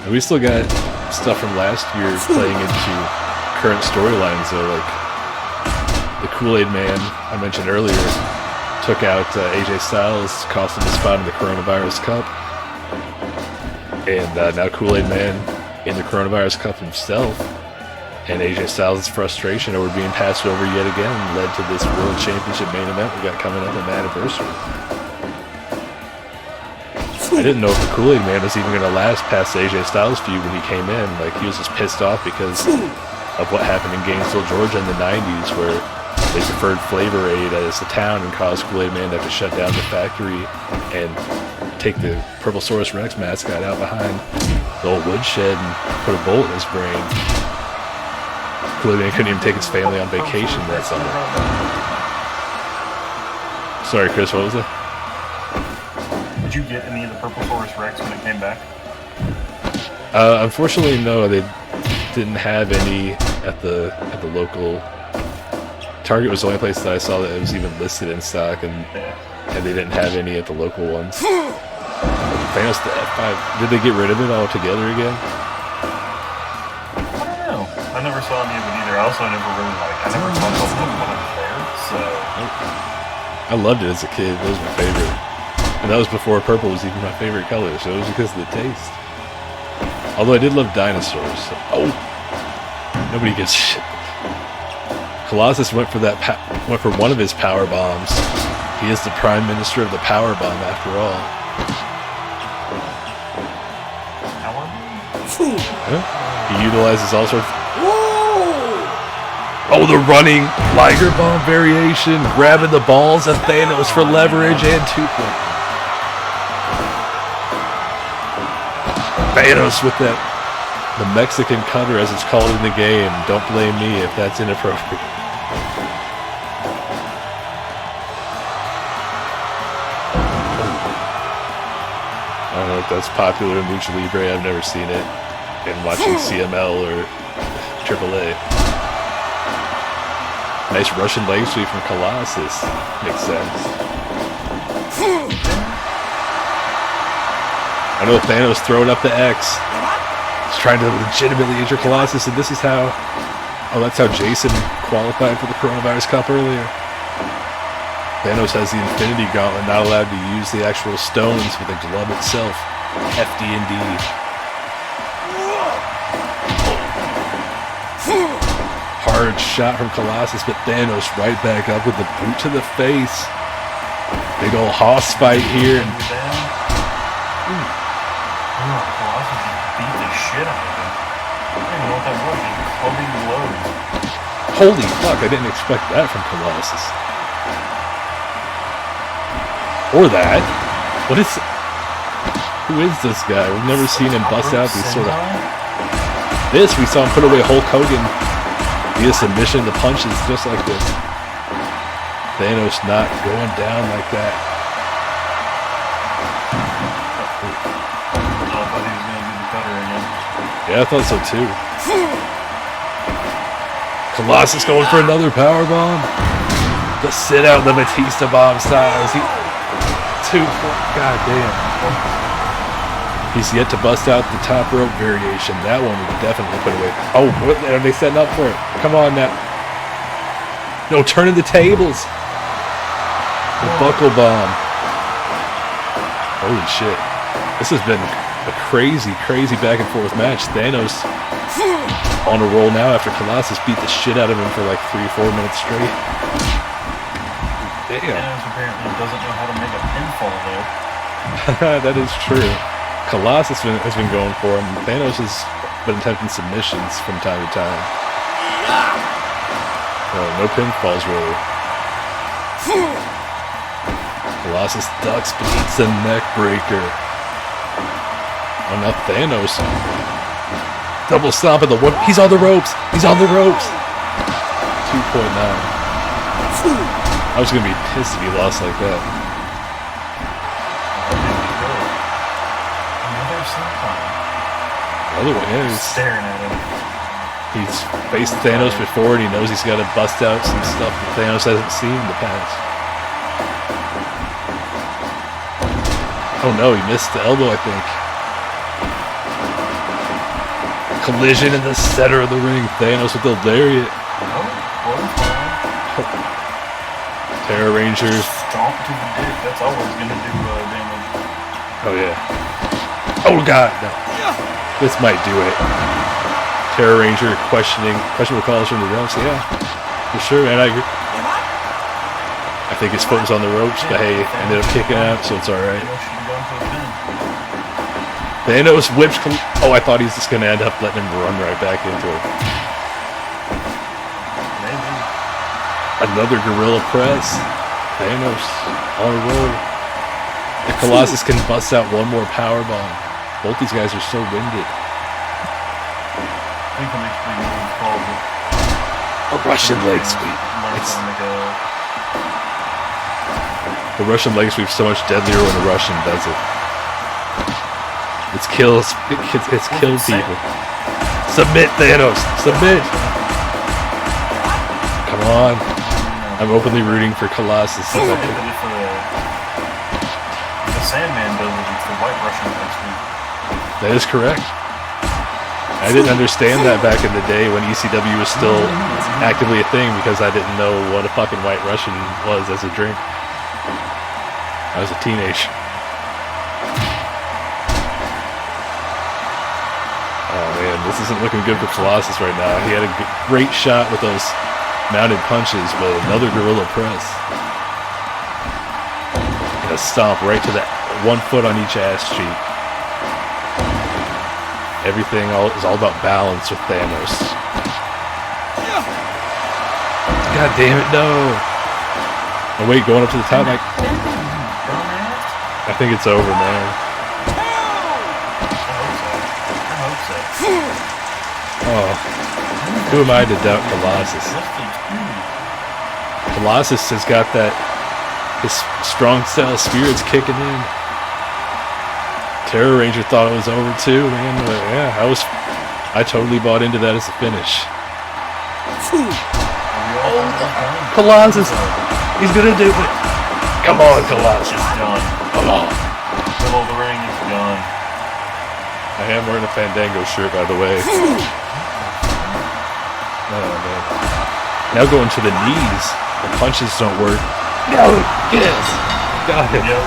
And we still got stuff from last year playing into current storylines, though, like the Kool-Aid Man I mentioned earlier took out AJ Styles, cost him a spot in the Coronavirus Cup. And now Kool-Aid Man in the Coronavirus Cup himself. And AJ Styles' frustration over being passed over yet again led to this World Championship main event we got coming up on the anniversary. I didn't know if the Kool-Aid Man was even going to last past the AJ Styles feud when he came in. Like, he was just pissed off because of what happened in Gainesville, Georgia in the 90s, where they preferred Flavor Aid as the town and caused Kool-Aid Man to have to shut down the factory and take the Purple Saurus Rex mascot out behind the old woodshed and put a bullet in his brain. Kool-Aid Man couldn't even take his family on vacation that summer. Sorry, Chris, what was it? Did you get any of the Purple Saurus Rex when it came back? Unfortunately, no. They didn't have any at the local. Target was the only place that I saw that it was even listed in stock, and they didn't have any at the local ones. Thanos the F5. Did they get rid of it altogether again? I don't know. I never saw any of it either. I also never really I never thought of them when I was there. So I loved it as a kid. That was my favorite. And that was before purple was even my favorite color, so it was because of the taste. Although I did love dinosaurs. So, nobody gives a shit. Colossus went for one of his power bombs. He is the prime minister of the power bomb, after all. He utilizes all sorts. Oh, the running Liger bomb variation, grabbing the balls of Thanos for leverage and 2-point. Thanos with the Mexican cutter, as it's called in the game. Don't blame me if that's inappropriate. I don't know if that's popular in Lucha Libre. I've never seen it in watching CML or AAA. Nice Russian leg sweep from Colossus. Makes sense. I know Thanos throwing up the X. He's trying to legitimately injure Colossus, and this is how... Oh, that's how Jason qualified for the Coronavirus Cup earlier. Thanos has the Infinity Gauntlet, not allowed to use the actual stones for the glove itself. FD&D. Hard shot from Colossus, but Thanos right back up with the boot to the face. Big ol' hoss fight here. Colossus just beat the shit out of him. I don't even know what that was. Just clubbing blows. Holy fuck, I didn't expect that from Colossus. Or that. What is... Who is this guy? We've never seen him bust out these sort of... This, we saw him put away Hulk Hogan via submission to punches just like this. Thanos not going down like that. Yeah, I thought so too. Colossus going for another power bomb. The sit out, the Batista bomb styles. God damn. He's yet to bust out the top rope variation. That one would definitely put away. Oh, what are they setting up for it? Come on now. No, turning the tables. The buckle bomb. Holy shit. This has been a crazy back and forth match. Thanos on a roll now after Colossus beat the shit out of him for like 3-4 minutes straight. Damn. Thanos apparently doesn't know how to make a pinfall though. That is true. Colossus has been going for him. Thanos has been attempting submissions from time to time. No pinfalls really. Colossus ducks beats the neck breaker. Oh, now Thanos. Double stomp at the one. He's on the ropes. He's on the ropes. 2.9. I was going to be pissed if he lost like that. Another Other way, yeah, staring at him. he's faced Thanos before, and he knows he's got to bust out some stuff that Thanos hasn't seen in the past. Oh no, he missed the elbow, I think. Collision in the center of the ring. Thanos with the lariat. Terror Ranger. Stomp to the dick. That's always going to do damage. Oh yeah. Oh god, no. This might do it. Terror Ranger questionable calls from the ropes. Yeah, for sure, man. I agree. I think his foot was on the ropes, but hey, ended up kicking out, so it's alright. Thanos whips. Oh, I thought he was just going to end up letting him run right back into it. Another gorilla press. Thanos on a roll. If Colossus can bust out one more power bomb. Both these guys are so winded. I think the next thing is called A Russian leg sweep. The Russian leg sweep is so much deadlier when a Russian does it. It's kills people. Submit, Thanos! Submit! Come on. I'm openly rooting for Colossus. If the Sandman does it, it's the White Russian leg sweep. That is correct. I didn't understand that back in the day when ECW was still actively a thing because I didn't know what a fucking White Russian was as a drink. I was a teenager. Oh man, this isn't looking good for Colossus right now. He had a great shot with those mounted punches, but another gorilla press. And a stomp right to that 1 foot on each ass cheek. Everything is all about balance with Thanos. God damn it, no! Oh wait, going up to the top, like... I think it's over, man. I hope so. Oh. Who am I to doubt Colossus? Colossus has got that... his strong style spirit's kicking in. Terror Ranger thought it was over too, man. But yeah, I totally bought into that as a finish. Colossus! He's gonna do it! Come on, Colossus! It's done. Come on! Middle of the ring, it's done. I am wearing a Fandango shirt, by the way. Oh, man. Now going to the knees. The punches don't work. No! Yes! Got it! Yep.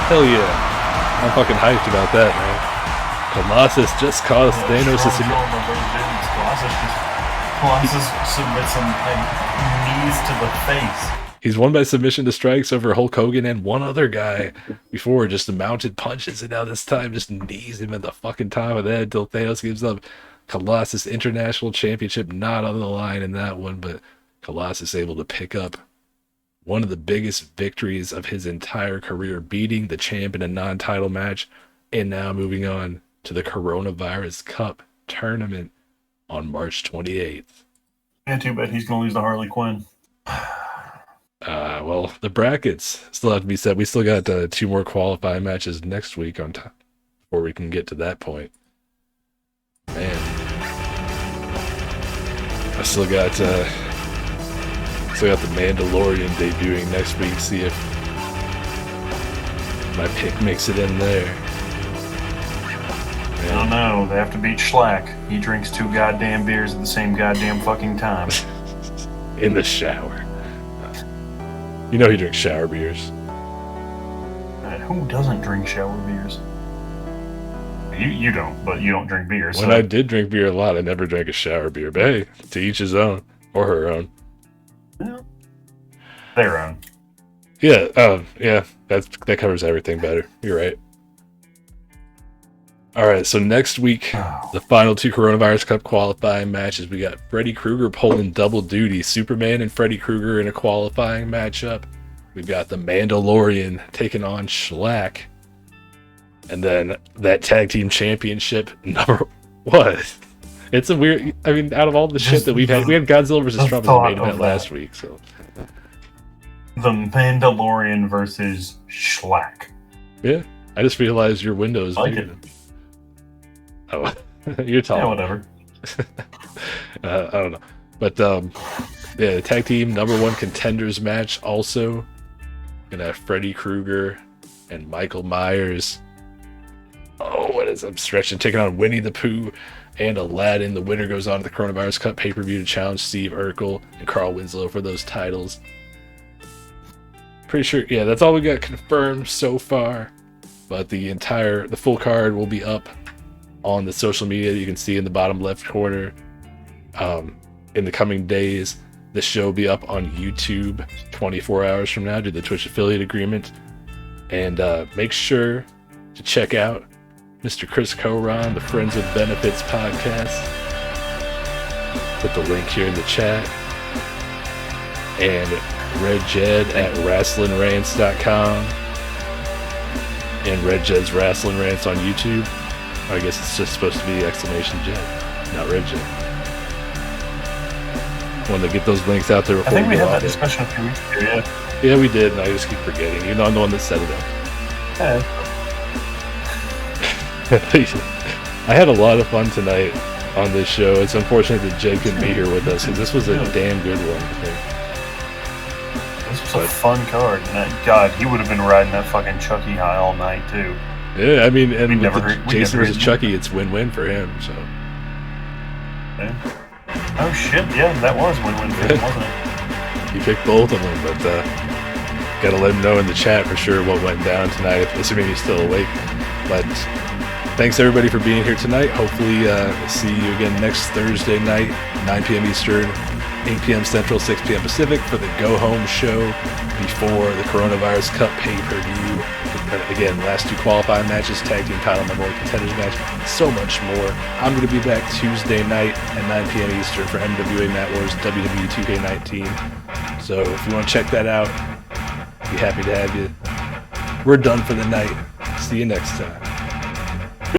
Hell yeah. I'm fucking hyped about that, man. Colossus just caused Thanos to submit. Colossus submits him like knees to the face. He's won by submission to strikes over Hulk Hogan and one other guy before, just the mounted punches, and now this time just knees him at the fucking top of the head until Thanos gives up. Colossus International Championship not on the line in that one, but Colossus able to pick up one of the biggest victories of his entire career, beating the champ in a non-title match, and now moving on to the Coronavirus Cup tournament on March 28th. Yeah, too bad he's going to lose to Harley Quinn. Well, the brackets still have to be set. We still got 2 more qualifying matches next week on top before we can get to that point. Man, I still got the Mandalorian debuting next week. See if my pick makes it in there. I don't know. They have to beat Schlack. He drinks 2 goddamn beers at the same goddamn fucking time. In the shower. You know he drinks shower beers. Who doesn't drink shower beers? You don't, but you don't drink beer. When I did drink beer a lot, I never drank a shower beer. But hey, to each his own. Or her own. Yeah. Their own. Yeah, yeah, that covers everything better. You're right. Alright, so next week, the final 2 Coronavirus Cup qualifying matches. We got Freddy Krueger pulling double duty. Superman and Freddy Krueger in a qualifying matchup. We've got the Mandalorian taking on Schlack. And then that tag team championship number... What? It's a weird... I mean, out of all the shit that we've had... We had Godzilla vs. Trump as the main event last week, so... The Mandalorian versus Schlack. Yeah, I just realized your window is I like bigger it. Oh, you're tall. Yeah, whatever. I don't know. But yeah, the tag team #1 contenders match also. Gonna have Freddy Krueger and Michael Myers. Oh, what is I'm stretching, taking on Winnie the Pooh and Aladdin. The winner goes on to the Coronavirus Cup pay-per-view to challenge Steve Urkel and Carl Winslow for those titles. Pretty sure, yeah, that's all we got confirmed so far. But the full card will be up on the social media that you can see in the bottom left corner. In the coming days, the show will be up on YouTube 24 hours from now due to the Twitch affiliate agreement. And make sure to check out Mr. Chris Coron, the Friends with Benefits podcast. Put the link here in the chat. And Red Jed at WrestlingRants.com. And Red Jed's Wrestling Rants on YouTube. I guess it's just supposed to be exclamation Jed, not Red Jed. Wanted to get those links out there before I think we go had that on. discussion a few weeks ago, yeah. Yeah, we did, and I just keep forgetting. Even though I'm the one that set it up. Yeah. I had a lot of fun tonight on this show. It's unfortunate that Jed couldn't be here with us, because this was a damn good one, I think. This was a fun card. And that, God, he would have been riding that fucking Chucky high all night, too. Yeah, I mean, and with Jason never vs. Chucky, it's win-win for him, so. Yeah. Oh, shit, yeah, that was win-win for him, wasn't it? He picked both of them, but gotta let him know in the chat for sure what went down tonight, assuming he's still awake. But thanks everybody for being here tonight. Hopefully see you again next Thursday night, 9 p.m. Eastern, 8 p.m. Central, 6 p.m. Pacific for the go-home show before the Coronavirus Cup pay-per-view. Again, last 2 qualifying matches, tag team title #1 contenders match, so much more. I'm going to be back Tuesday night at 9 p.m. Eastern for MWA Mat Wars WWE 2K19. So if you want to check that out, be happy to have you. We're done for the night. See you next time.